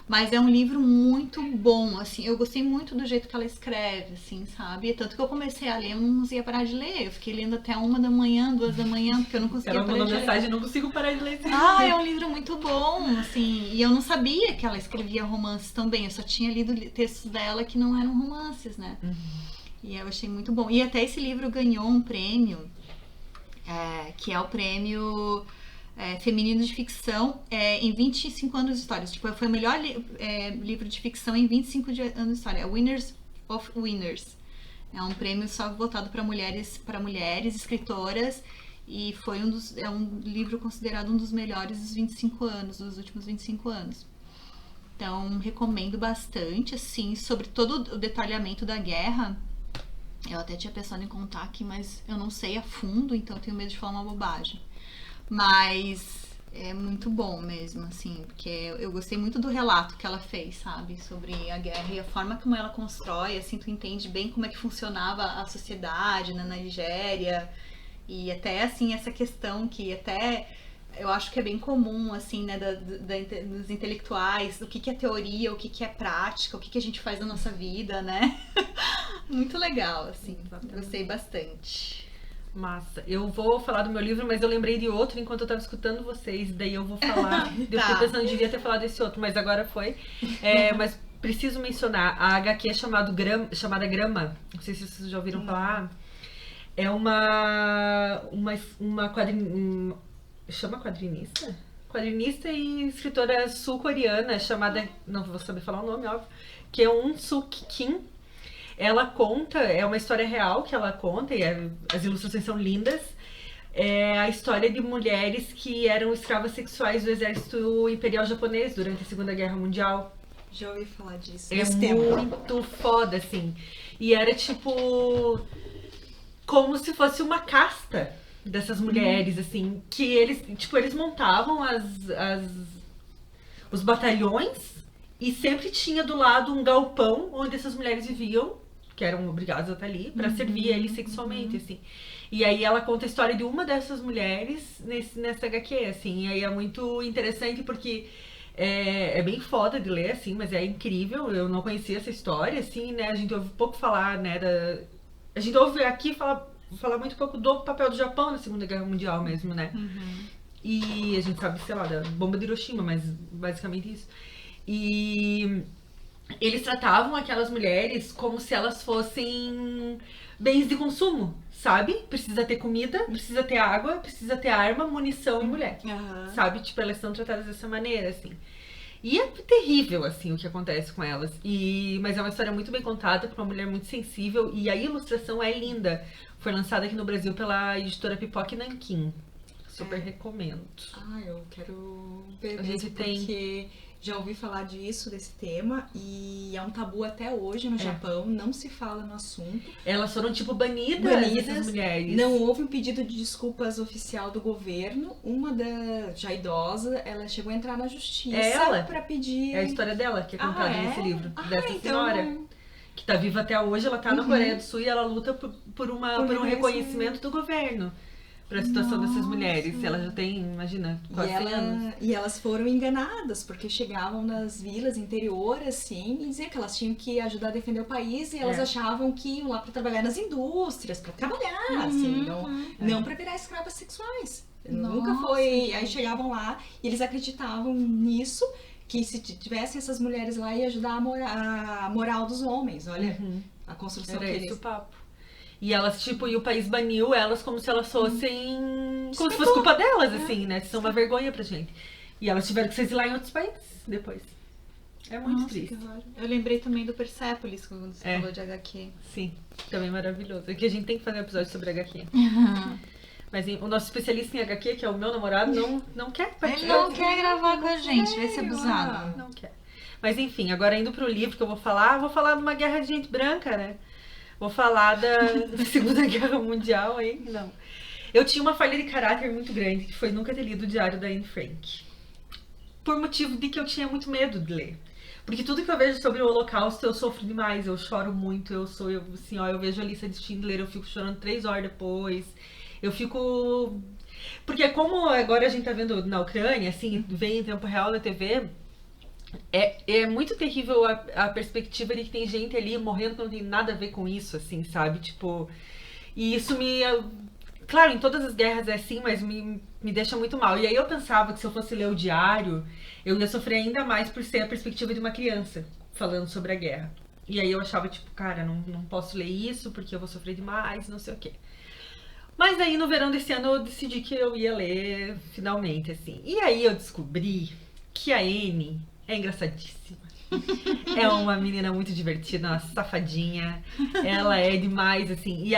Mas é um livro muito bom, assim, eu gostei muito do jeito que ela escreve, assim, sabe? Tanto que eu comecei a ler, eu não conseguia parar de ler, eu fiquei lendo até 1 da manhã, 2 da manhã, porque eu não conseguia parar de ler. Ela mandou mensagem, não consigo parar de ler. É um livro muito bom, assim, e eu não sabia que ela escrevia romances tão bem, eu só tinha lido textos dela que não eram romances, né? E eu achei muito bom. E até esse livro ganhou um prêmio, que é o prêmio... feminino de ficção em 25 anos de história. Tipo, foi o melhor livro de ficção em 25 anos de história. É Winners of Winners. É um prêmio só voltado para mulheres escritoras, e foi um livro considerado um dos melhores dos últimos 25 anos. Então, recomendo bastante, assim, sobre todo o detalhamento da guerra. Eu até tinha pensado em contar aqui, mas eu não sei a fundo, então eu tenho medo de falar uma bobagem. Mas é muito bom mesmo, assim, porque eu gostei muito do relato que ela fez, sabe, sobre a guerra e a forma como ela constrói, assim, tu entende bem como é que funcionava a sociedade na Nigéria, e até, assim, essa questão que até eu acho que é bem comum, assim, né, dos intelectuais, o que é teoria, o que é prática, o que a gente faz na nossa vida, né? Muito legal, assim, gostei bastante. Massa. Eu vou falar do meu livro, mas eu lembrei de outro enquanto eu tava escutando vocês, daí eu vou falar. Eu fiquei pensando, eu devia ter falado desse outro, mas agora foi. Mas preciso mencionar, a HQ é chamada Grama, não sei se vocês já ouviram falar. É uma quadrinista? Quadrinista e escritora sul-coreana chamada, não vou saber falar o nome, óbvio, que é Um Suk Kim. Ela conta, é uma história real que ela conta, e as ilustrações são lindas. É a história de mulheres que eram escravas sexuais do exército imperial japonês durante a Segunda Guerra Mundial. Já ouvi falar disso. É muito foda, assim. E era tipo... como se fosse uma casta dessas mulheres, assim, que eles montavam os batalhões e sempre tinha do lado um galpão onde essas mulheres viviam, que eram obrigadas a estar ali, pra servir eles sexualmente, assim. E aí ela conta a história de uma dessas mulheres nessa HQ, assim, e aí é muito interessante porque É bem foda de ler, assim, mas é incrível. Eu não conhecia essa história, assim, né? A gente ouve pouco falar, né, a gente ouve aqui falar muito pouco do papel do Japão na Segunda Guerra Mundial mesmo, né? E a gente sabe, sei lá, da bomba de Hiroshima, mas basicamente isso. E eles tratavam aquelas mulheres como se elas fossem bens de consumo, sabe? Precisa ter comida, precisa ter água, precisa ter arma, munição e mulher. Sabe? Tipo, elas são tratadas dessa maneira, assim. E é terrível, assim, o que acontece com elas. Mas é uma história muito bem contada, por uma mulher muito sensível. E a ilustração é linda. Foi lançada aqui no Brasil pela editora Pipoca e Nanquim. Super recomendo. Eu quero ver A gente mesmo, tem- porque já ouvi falar desse tema, e é um tabu até hoje no Japão, não se fala no assunto. Elas foram, tipo, banidas, Banidas, essas mulheres. Não houve um pedido de desculpas oficial do governo. Uma já idosa, ela chegou a entrar na justiça É ela? pra pedir. É a história dela, que é contada é? nesse livro. Dessa então- senhora. Que tá viva até hoje, ela tá na Coreia do Sul e ela luta por um reconhecimento do governo pra situação dessas mulheres. Ela já tem, imagina, quase 100 anos. E elas foram enganadas, porque chegavam nas vilas interior, assim, e diziam que elas tinham que ajudar a defender o país, e elas achavam que iam lá pra trabalhar nas indústrias, pra trabalhar, assim, não pra virar escravas sexuais. Nunca foi. Aí chegavam lá e eles acreditavam nisso, que se tivessem essas mulheres lá ia ajudar a moral dos homens. Olha, a construção Era que esse eles... o papo. E elas, tipo, e o país baniu elas como se elas fossem... Como se fosse culpa delas, assim, né? São uma vergonha pra gente. E elas tiveram que se exilar em outros países depois. É muito Nossa, triste. que horror. Eu lembrei também do Persepolis, quando você É. falou de HQ. Sim, também maravilhoso. É que a gente tem que fazer um episódio sobre HQ. Mas o nosso especialista em HQ, que é o meu namorado, não quer Ele participar. não quer gravar com a gente, vai ser abusado. Não quer. Mas enfim, agora indo pro livro que eu vou falar de uma guerra de gente branca, né? Vou falar da Segunda Guerra Mundial aí, não. Eu tinha uma falha de caráter muito grande, que foi nunca ter lido o Diário da Anne Frank. Por motivo de que eu tinha muito medo de ler. Porque tudo que eu vejo sobre o Holocausto, eu sofro demais, eu choro muito, eu vejo a lista de Schindler, eu fico chorando 3 horas depois. Eu fico... Porque como agora a gente tá vendo na Ucrânia, assim, vem em tempo real na TV, é muito terrível a perspectiva de que tem gente ali morrendo que não tem nada a ver com isso, assim, sabe? Tipo... E isso me... Claro, em todas as guerras é assim, mas me deixa muito mal. E aí eu pensava que se eu fosse ler o diário, eu ia sofrer ainda mais por ser a perspectiva de uma criança falando sobre a guerra. E aí eu achava, tipo, cara, não posso ler isso porque eu vou sofrer demais, não sei o quê. Mas aí no verão desse ano eu decidi que eu ia ler finalmente, assim. E aí eu descobri que a Anne é engraçadíssima. É uma menina muito divertida, uma safadinha. Ela é demais, assim. E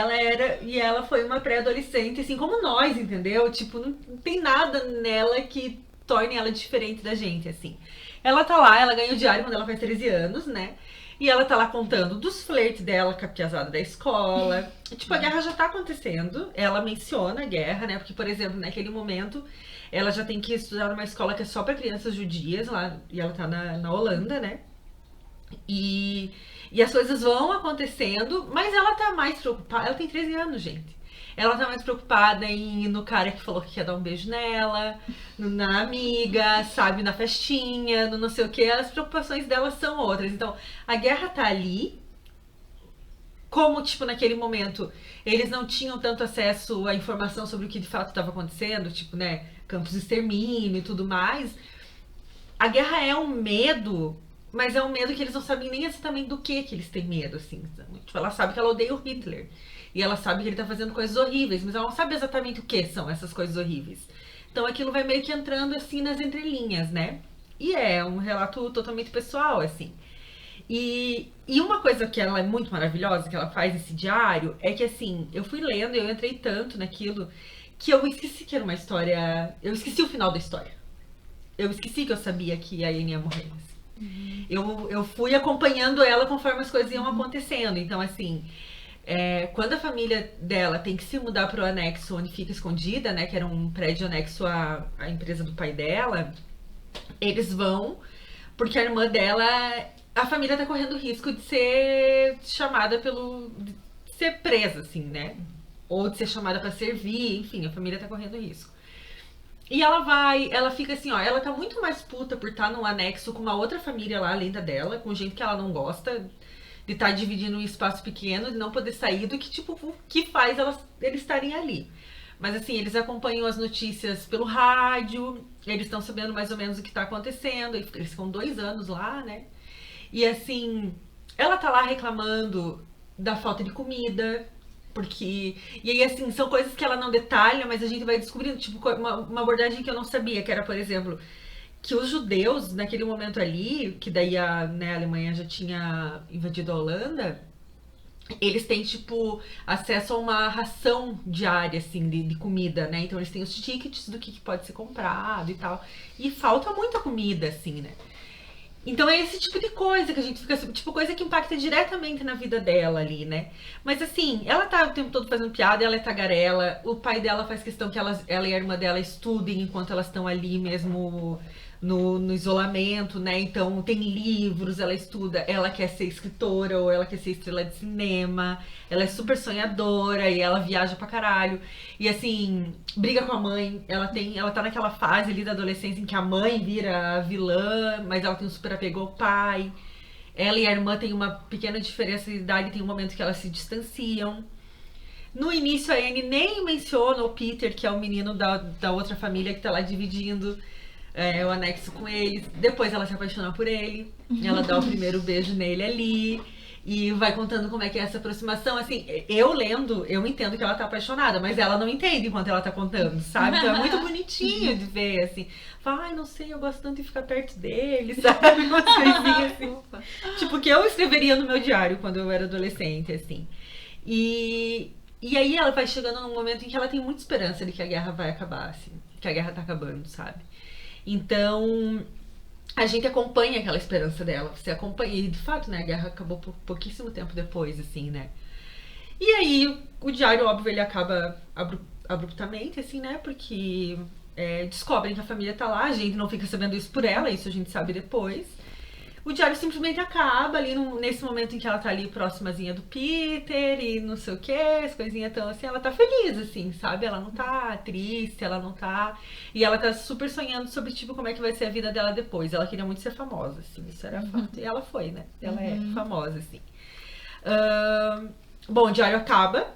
ela foi uma pré-adolescente, assim como nós, entendeu? Tipo, não tem nada nela que torne ela diferente da gente, assim. Ela tá lá, ela ganha o diário quando ela faz 13 anos, né? E ela tá lá contando dos flertes dela com a piazada da escola. E, tipo, a guerra já tá acontecendo. Ela menciona a guerra, né? Porque, por exemplo, naquele momento, ela já tem que estudar numa escola que é só pra crianças judias lá. E ela tá na Holanda, né? E as coisas vão acontecendo, mas ela tá mais preocupada. Ela tem 13 anos, gente. Ela tá mais preocupada em ir no cara que falou que quer dar um beijo nela, na amiga, sabe, na festinha, no não sei o que. As preocupações dela são outras. Então, a guerra tá ali. Como, tipo, naquele momento, eles não tinham tanto acesso à informação sobre o que de fato estava acontecendo, tipo, né, campos de extermínio e tudo mais. A guerra é um medo, mas é um medo que eles não sabem nem exatamente do que eles têm medo, assim. Tipo, ela sabe que ela odeia o Hitler. E ela sabe que ele tá fazendo coisas horríveis, mas ela não sabe exatamente o que são essas coisas horríveis. Então aquilo vai meio que entrando, assim, nas entrelinhas, né? E é um relato totalmente pessoal, assim. E uma coisa que ela é muito maravilhosa, que ela faz nesse diário, é que, assim, eu fui lendo e eu entrei tanto naquilo que eu esqueci que era uma história... Eu esqueci o final da história. Eu esqueci que eu sabia que a Anne ia morrer. Assim. Eu fui acompanhando ela conforme as coisas iam acontecendo. Então, assim... quando a família dela tem que se mudar pro anexo onde fica escondida, né? Que era um prédio anexo à empresa do pai dela. Eles vão, porque a irmã dela... A família tá correndo risco de ser chamada de ser presa, assim, né? Ou de ser chamada pra servir, enfim, a família tá correndo risco. E ela fica assim, ó, ela tá muito mais puta por estar num anexo com uma outra família lá, além da dela, com gente que ela não gosta, de estar dividindo um espaço pequeno, de não poder sair, do que, tipo, o que faz eles estarem ali. Mas assim, eles acompanham as notícias pelo rádio, eles estão sabendo mais ou menos o que tá acontecendo, eles ficam 2 anos lá, né? E assim, ela tá lá reclamando da falta de comida, porque... E aí, assim, são coisas que ela não detalha, mas a gente vai descobrindo, tipo, uma abordagem que eu não sabia, que era, por exemplo, que os judeus, naquele momento ali, que daí a Alemanha já tinha invadido a Holanda, eles têm, tipo, acesso a uma ração diária, assim, de comida, né? Então eles têm os tickets do que pode ser comprado e tal. E falta muita comida, assim, né? Então é esse tipo de coisa que a gente fica, tipo, coisa que impacta diretamente na vida dela ali, né? Mas assim, ela tá o tempo todo fazendo piada, ela é tagarela, o pai dela faz questão que ela e a irmã dela estudem enquanto elas estão ali mesmo no isolamento, né? Então tem livros, ela estuda, ela quer ser escritora ou ela quer ser estrela de cinema, ela é super sonhadora e ela viaja pra caralho. E assim, briga com a mãe, ela tá naquela fase ali da adolescência em que a mãe vira a vilã, mas ela tem um super apego ao pai. Ela e a irmã têm uma pequena diferença de idade, tem um momento que elas se distanciam. No início a Anne nem menciona o Peter, que é o menino da outra família que tá lá dividindo o anexo com eles. Depois ela se apaixona por ele, ela dá o primeiro beijo nele ali e vai contando como é que é essa aproximação. Assim, eu lendo, eu entendo que ela tá apaixonada, mas ela não entende enquanto ela tá contando, sabe? Então é muito bonitinho de ver, assim. Fala, ai, não sei, eu gosto tanto de ficar perto dele, sabe? Umas coisinhas assim. Tipo, que eu escreveria no meu diário quando eu era adolescente, assim. E aí ela vai chegando num momento em que ela tem muita esperança de que a guerra vai acabar, assim. Que a guerra tá acabando, sabe? Então, a gente acompanha aquela esperança dela. Você acompanha. E, de fato, né? A guerra acabou por pouquíssimo tempo depois, assim, né? E aí, o diário, óbvio, ele acaba abruptamente, assim, né? Porque descobrem que a família tá lá. A gente não fica sabendo isso por ela. Isso a gente sabe depois. O diário simplesmente acaba ali nesse momento em que ela tá ali próximazinha do Peter e não sei o que, as coisinhas tão assim, ela tá feliz, assim, sabe? Ela não tá triste, ela não tá... E ela tá super sonhando sobre, tipo, como é que vai ser a vida dela depois. Ela queria muito ser famosa, assim, isso era fato. E ela foi, né? Ela é famosa, assim. Bom, o diário acaba,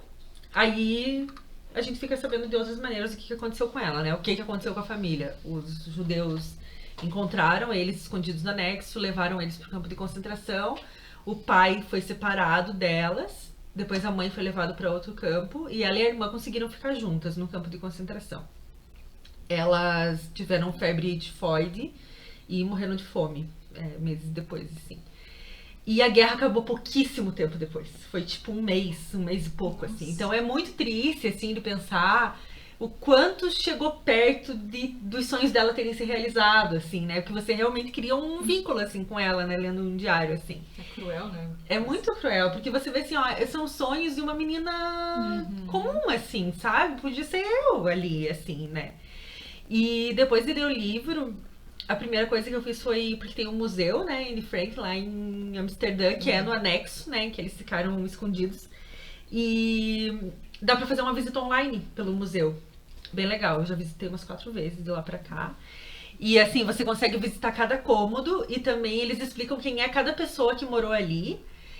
aí a gente fica sabendo de outras maneiras o que aconteceu com ela, né? O que aconteceu com a família. Os judeus encontraram eles escondidos no anexo, levaram eles para o campo de concentração. O pai foi separado delas, depois a mãe foi levada para outro campo e ela e a irmã conseguiram ficar juntas no campo de concentração. Elas tiveram febre tifoide e morreram de fome meses depois, assim. E a guerra acabou pouquíssimo tempo depois. Foi tipo um mês e pouco, assim. Então é muito triste, assim, de pensar o quanto chegou perto dos sonhos dela terem se realizado, assim, né? Porque você realmente cria um vínculo, assim, com ela, né? Lendo um diário, assim. É cruel, né? É muito cruel, porque você vê assim, ó, são sonhos de uma menina comum, assim, sabe? Podia ser eu ali, assim, né? E depois de ler o livro, a primeira coisa que eu fiz foi, porque tem um museu, né, Anne Frank, lá em Amsterdã, que é no anexo, né, que eles ficaram escondidos. E dá pra fazer uma visita online pelo museu. Bem legal, eu já visitei umas 4 vezes de lá pra cá. E assim, você consegue visitar cada cômodo e também eles explicam quem é cada pessoa que morou ali.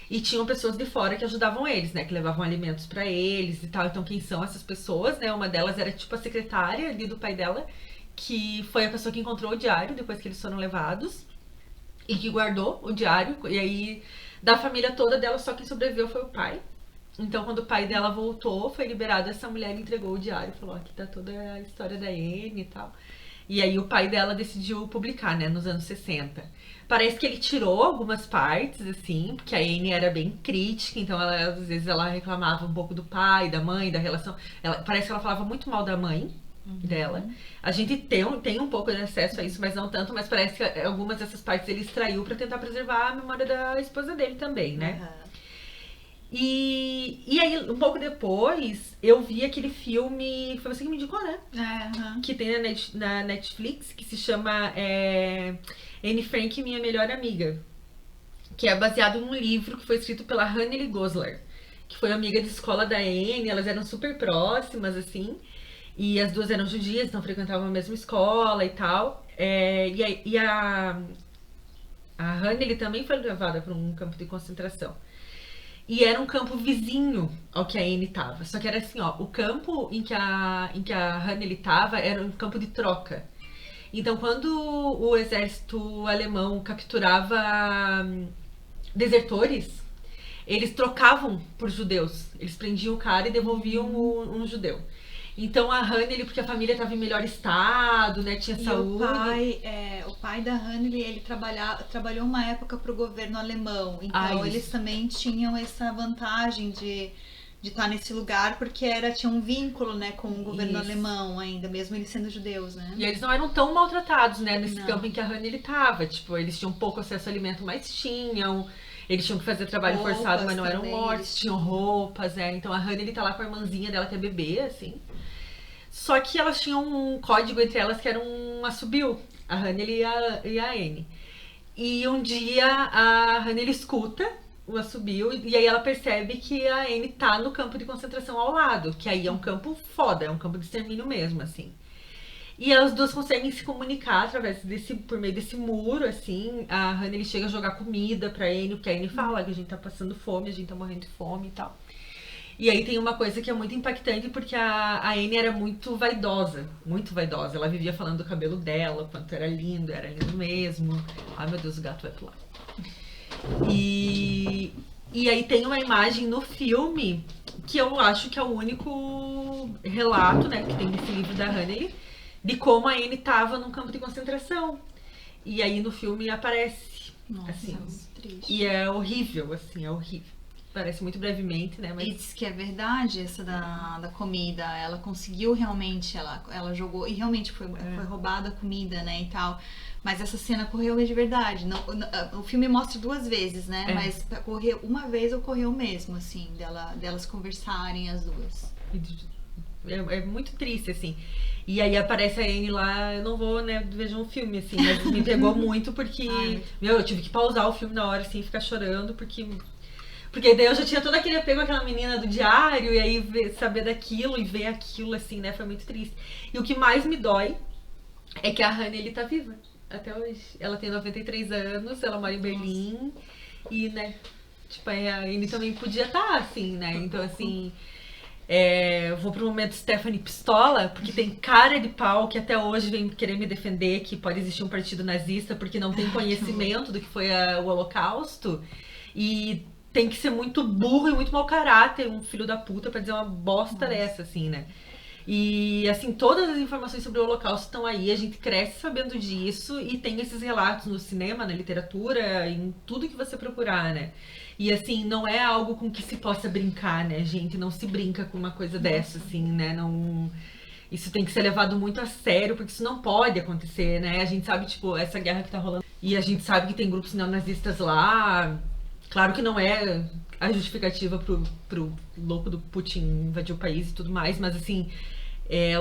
E tinham pessoas de fora que ajudavam eles, né? Que levavam alimentos pra eles e tal. Então, quem são essas pessoas, né? Uma delas era tipo a secretária ali do pai dela, que foi a pessoa que encontrou o diário depois que eles foram levados. E que guardou o diário. E aí, da família toda dela, só quem sobreviveu foi o pai. Então, quando o pai dela voltou, foi liberado, essa mulher entregou o diário. Falou, aqui tá toda a história da Anne e tal. E aí, o pai dela decidiu publicar, né? Nos anos 60. Parece que ele tirou algumas partes, assim, porque a Anne era bem crítica, então às vezes ela reclamava um pouco do pai, da mãe, da relação. Parece que ela falava muito mal da mãe dela. A gente tem um pouco de acesso a isso, mas não tanto, mas parece que algumas dessas partes ele extraiu pra tentar preservar a memória da esposa dele também, né? E aí, um pouco depois, eu vi aquele filme, foi você que me indicou, né? Que tem na Netflix, que se chama Anne Frank, Minha Melhor Amiga. Que é baseado num livro que foi escrito pela Hannele Goslar, que foi amiga de escola da Anne, elas eram super próximas, assim. E as duas eram judias, então frequentavam a mesma escola e tal. A Hannah, ele também foi levada para um campo de concentração. E era um campo vizinho ao que a Anne estava. Só que era assim, ó, o campo em que a Hannah ele estava era um campo de troca. Então, quando o exército alemão capturava desertores, eles trocavam por judeus. Eles prendiam o cara e devolviam um judeu. Então a Hannah, porque a família estava em melhor estado, né, tinha saúde. O pai da Hannah, ele trabalhou uma época para o governo alemão. Então eles também tinham essa vantagem de estar nesse lugar, porque tinha um vínculo, né, com o governo alemão ainda, mesmo eles sendo judeus, né? E eles não eram tão maltratados, né, nesse campo em que a Hannah estava. Tipo, eles tinham pouco acesso a alimento, mas tinham. Eles tinham que fazer trabalho forçado, mas não eram mortos. Tinham roupas, Então a Hannah, tá lá com a irmãzinha dela, que é bebê, assim. Só que elas tinham um código entre elas que era um assobio, a Hannah e a Anne. E um dia a Hannah escuta o assobio e aí ela percebe que a Anne tá no campo de concentração ao lado, que aí é um campo foda, é um campo de extermínio mesmo, assim. E as duas conseguem se comunicar por meio desse muro, assim. A Hannah chega a jogar comida pra Anne, porque a Anne fala que a gente tá passando fome, a gente tá morrendo de fome e tal. E aí tem uma coisa que é muito impactante, porque a Anne era muito vaidosa, muito vaidosa. Ela vivia falando do cabelo dela, o quanto era lindo mesmo. Ai meu Deus, o gato vai pular. E aí tem uma imagem no filme, que eu acho que é o único relato, né, que tem nesse livro da Hannah, de como a Anne tava num campo de concentração. E aí no filme aparece, assim. Triste. E é horrível, assim, é horrível. Parece muito brevemente, né? Mas... E diz que é verdade essa da comida. Ela conseguiu realmente, ela jogou e realmente foi roubada a comida, né, e tal. Mas essa cena ocorreu de verdade. O filme mostra 2 vezes, né? Mas uma vez ocorreu mesmo, assim, delas conversarem as duas. É muito triste, assim. E aí aparece a Anne lá, eu não vou, né, veja um filme, assim, mas me pegou muito porque, eu tive que pausar o filme na hora, assim, ficar chorando, porque daí eu já tinha todo aquele apego àquela menina do diário, e aí saber daquilo e ver aquilo, assim, né, foi muito triste. E o que mais me dói é que a Hannah, tá viva até hoje. Ela tem 93 anos, ela mora em Berlim, e, né, tipo, a Anne também podia estar, assim, né, então, assim... eu vou pro momento Stephanie Pistola, porque tem cara de pau que até hoje vem querer me defender que pode existir um partido nazista porque não tem conhecimento do que foi o Holocausto. E tem que ser muito burro e muito mau caráter, um filho da puta, pra dizer uma bosta dessa, assim, né? E, assim, todas as informações sobre o Holocausto estão aí, a gente cresce sabendo disso e tem esses relatos no cinema, na literatura, em tudo que você procurar, né? E, assim, não é algo com que se possa brincar, né, gente? Não se brinca com uma coisa dessa, assim, né? Não... Isso tem que ser levado muito a sério, porque isso não pode acontecer, né? A gente sabe, tipo, essa guerra que tá rolando. E a gente sabe que tem grupos neonazistas lá. Claro que não é a justificativa pro louco do Putin invadir o país e tudo mais, mas, assim...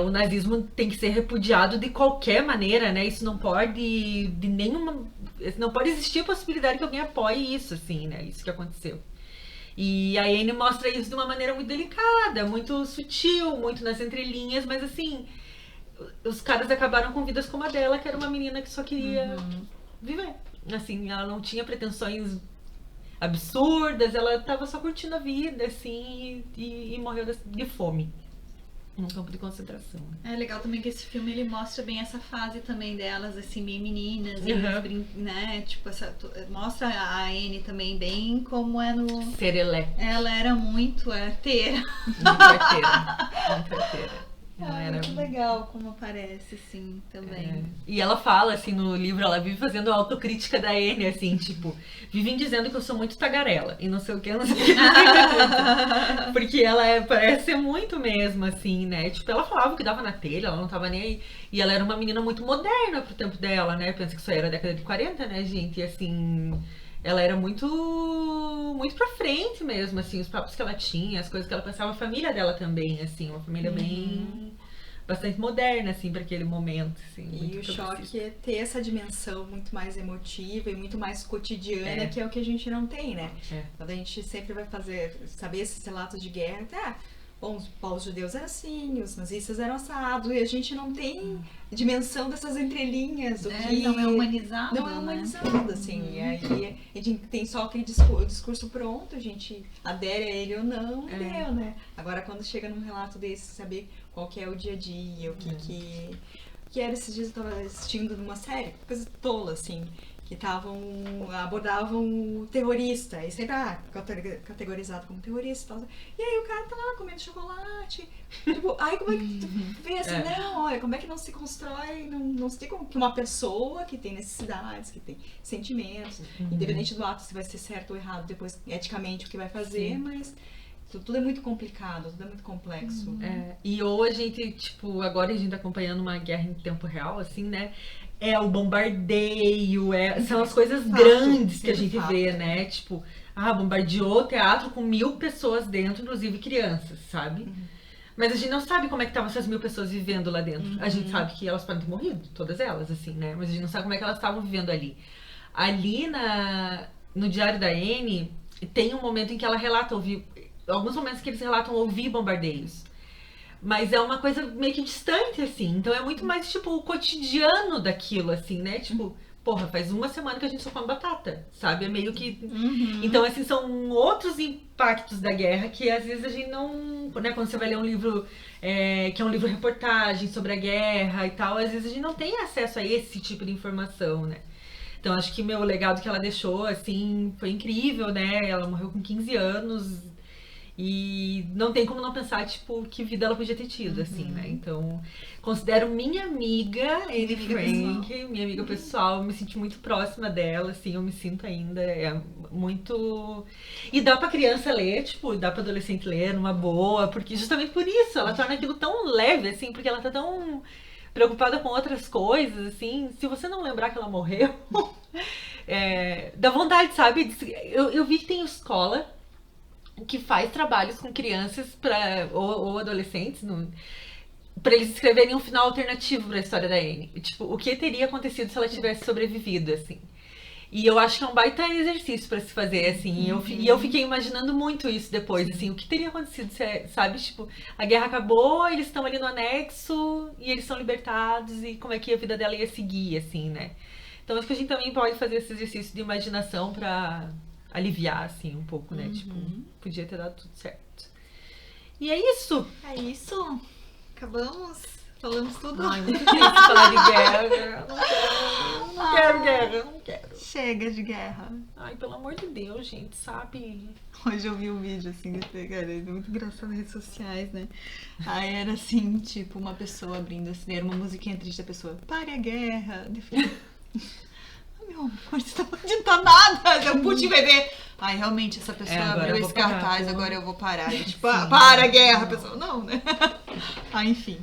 o nazismo tem que ser repudiado de qualquer maneira, né? Isso não pode não pode existir a possibilidade que alguém apoie isso, assim, né? Isso que aconteceu. E a Anne mostra isso de uma maneira muito delicada, muito sutil, muito nas entrelinhas, mas assim, os caras acabaram com vidas como a dela, que era uma menina que só queria viver. Assim, ela não tinha pretensões absurdas, ela tava só curtindo a vida, assim, e morreu de fome. Num campo de concentração. É legal também que esse filme ele mostra bem essa fase também delas, assim, bem meninas, né? Tipo, mostra a Anne também bem como é no... Serelé. Ela era muito arteira. Muito arteira. Era muito legal como aparece, assim, também. E ela fala, assim, no livro, ela vive fazendo autocrítica da Anne, assim, tipo, vivem dizendo que eu sou muito tagarela, e não sei o que, não sei o que. Porque ela parece ser muito mesmo, assim, né? Tipo, ela falava que dava na telha, ela não tava nem aí. E ela era uma menina muito moderna pro tempo dela, né? Pensa que isso aí era a década de 40, né, gente? E, assim... Ela era muito pra frente mesmo, assim, os papos que ela tinha, as coisas que ela pensava, a família dela também, assim, uma família bem... bastante moderna, assim, para aquele momento, assim. E o choque é ter essa dimensão muito mais emotiva e muito mais cotidiana, que é o que a gente não tem, né? Quando a gente sempre vai saber esses relatos de guerra, bom, os povos judeus eram assim, os nazistas eram assados, e a gente não tem dimensão dessas entrelinhas, do que... Não é humanizado, Não é humanizado, assim, e aí a gente tem só aquele discurso pronto, a gente adere a ele ou não, e deu, né? Agora, quando chega num relato desse, saber qual que é o dia a dia, o que era esses dias eu tava assistindo numa série, coisa tola, assim, que abordavam o terrorista, e sempre, categorizado como terrorista e tal. E aí o cara tá lá comendo chocolate, tipo, aí como é que tu vê assim, não, olha, como é que não se constrói, não se tem como que uma pessoa que tem necessidades, que tem sentimentos, independente do ato se vai ser certo ou errado, depois, eticamente, o que vai fazer, mas... Tudo é muito complicado, tudo é muito complexo. E ou a gente, tipo, agora a gente tá acompanhando uma guerra em tempo real, assim, né? É o bombardeio, são as coisas grandes que a gente vê, né? Tipo, bombardeou o teatro com 1000 pessoas dentro, inclusive crianças, sabe? Mas a gente não sabe como é que estavam essas 1000 pessoas vivendo lá dentro. A gente sabe que elas podem ter morrido, todas elas, assim, né? Mas a gente não sabe como é que elas estavam vivendo ali. Ali no Diário da Anne, tem um momento em que ela relata alguns momentos que eles relatam ouvir bombardeios. Mas é uma coisa meio que distante, assim. Então é muito mais, tipo, o cotidiano daquilo, assim, né? Tipo, porra, faz uma semana que a gente só come batata, sabe? É meio que... Então, assim, são outros impactos da guerra que às vezes a gente não... Né? Quando você vai ler um livro que é um livro-reportagem sobre a guerra e tal, às vezes a gente não tem acesso a esse tipo de informação, né? Então, acho que o legado que ela deixou, assim, foi incrível, né? Ela morreu com 15 anos... E não tem como não pensar, tipo, que vida ela podia ter tido, assim, né? Então, considero minha amiga, Anne Frank, minha amiga pessoal, eu me senti muito próxima dela, assim, eu me sinto ainda, muito... E dá pra criança ler, tipo, dá pra adolescente ler numa boa, porque justamente por isso, ela torna aquilo tão leve, assim, porque ela tá tão preocupada com outras coisas, assim, se você não lembrar que ela morreu, dá vontade, sabe? Eu vi que tem escola que faz trabalhos com crianças ou adolescentes para eles escreverem um final alternativo para a história da Anne. Tipo, o que teria acontecido se ela tivesse sobrevivido, assim. E eu acho que é um baita exercício para se fazer, assim. E eu fiquei imaginando muito isso depois, assim. O que teria acontecido, sabe? Tipo, a guerra acabou, eles estão ali no anexo e eles são libertados e como é que a vida dela ia seguir, assim, né? Então acho que a gente também pode fazer esse exercício de imaginação para aliviar, assim, um pouco, né? Tipo, podia ter dado tudo certo. E é isso! É isso? Acabamos? Falamos tudo? Ai, muito triste falar de guerra. Não quero guerra, não quero. Chega de guerra. Ai, pelo amor de Deus, gente, sabe? Hoje eu vi um vídeo, assim, cara, é muito engraçado nas redes sociais, né? Aí era assim, tipo, uma pessoa abrindo, assim, era uma musiquinha triste da pessoa. Pare a guerra! Meu amor, você não adianta nada. O Putin vai ver. Ai, realmente, essa pessoa abriu esse cartaz, agora eu vou parar. E, tipo, para a guerra, a pessoa. Não, né? Enfim.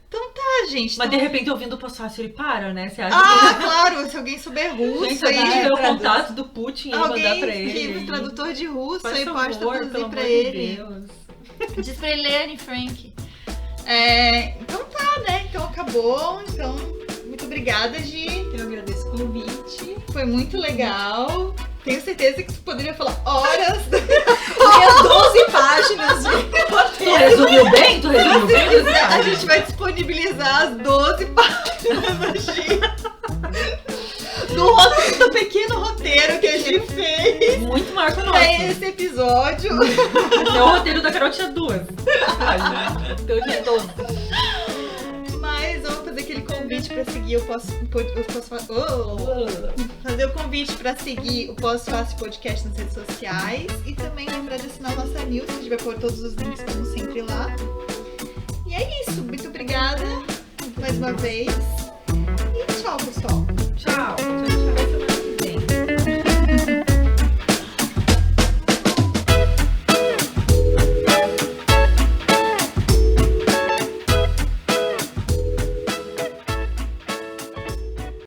Então tá, gente. Mas de repente, ouvindo o pós-fácil, ele para, né? Você acha claro, se alguém souber russo. Gente, aí tiver o contato do Putin e mandar pra ele. Alguém tradutor de russo aí pode traduzir pra ele. Diz pra ele, Anne Frank. Então tá, né? Então acabou. Então, muito obrigada, Gi. Eu agradeço o convite. Foi muito legal. Tenho certeza que tu poderia falar horas. Tem 12 páginas de Tu resumiu bem? A gente vai disponibilizar as 12 páginas da Gi. Do pequeno roteiro que a gente fez. Muito maior que o nosso. Pra esse episódio. O roteiro da Carol tinha 2. Então eu tinha 12. Mas vamos fazer aquele convite pra seguir o fazer o convite pra seguir o Pós-Fácil Podcast nas redes sociais e também lembrar de assinar a nossa news, que a gente vai pôr todos os links como sempre lá. E é isso, muito obrigada mais uma vez.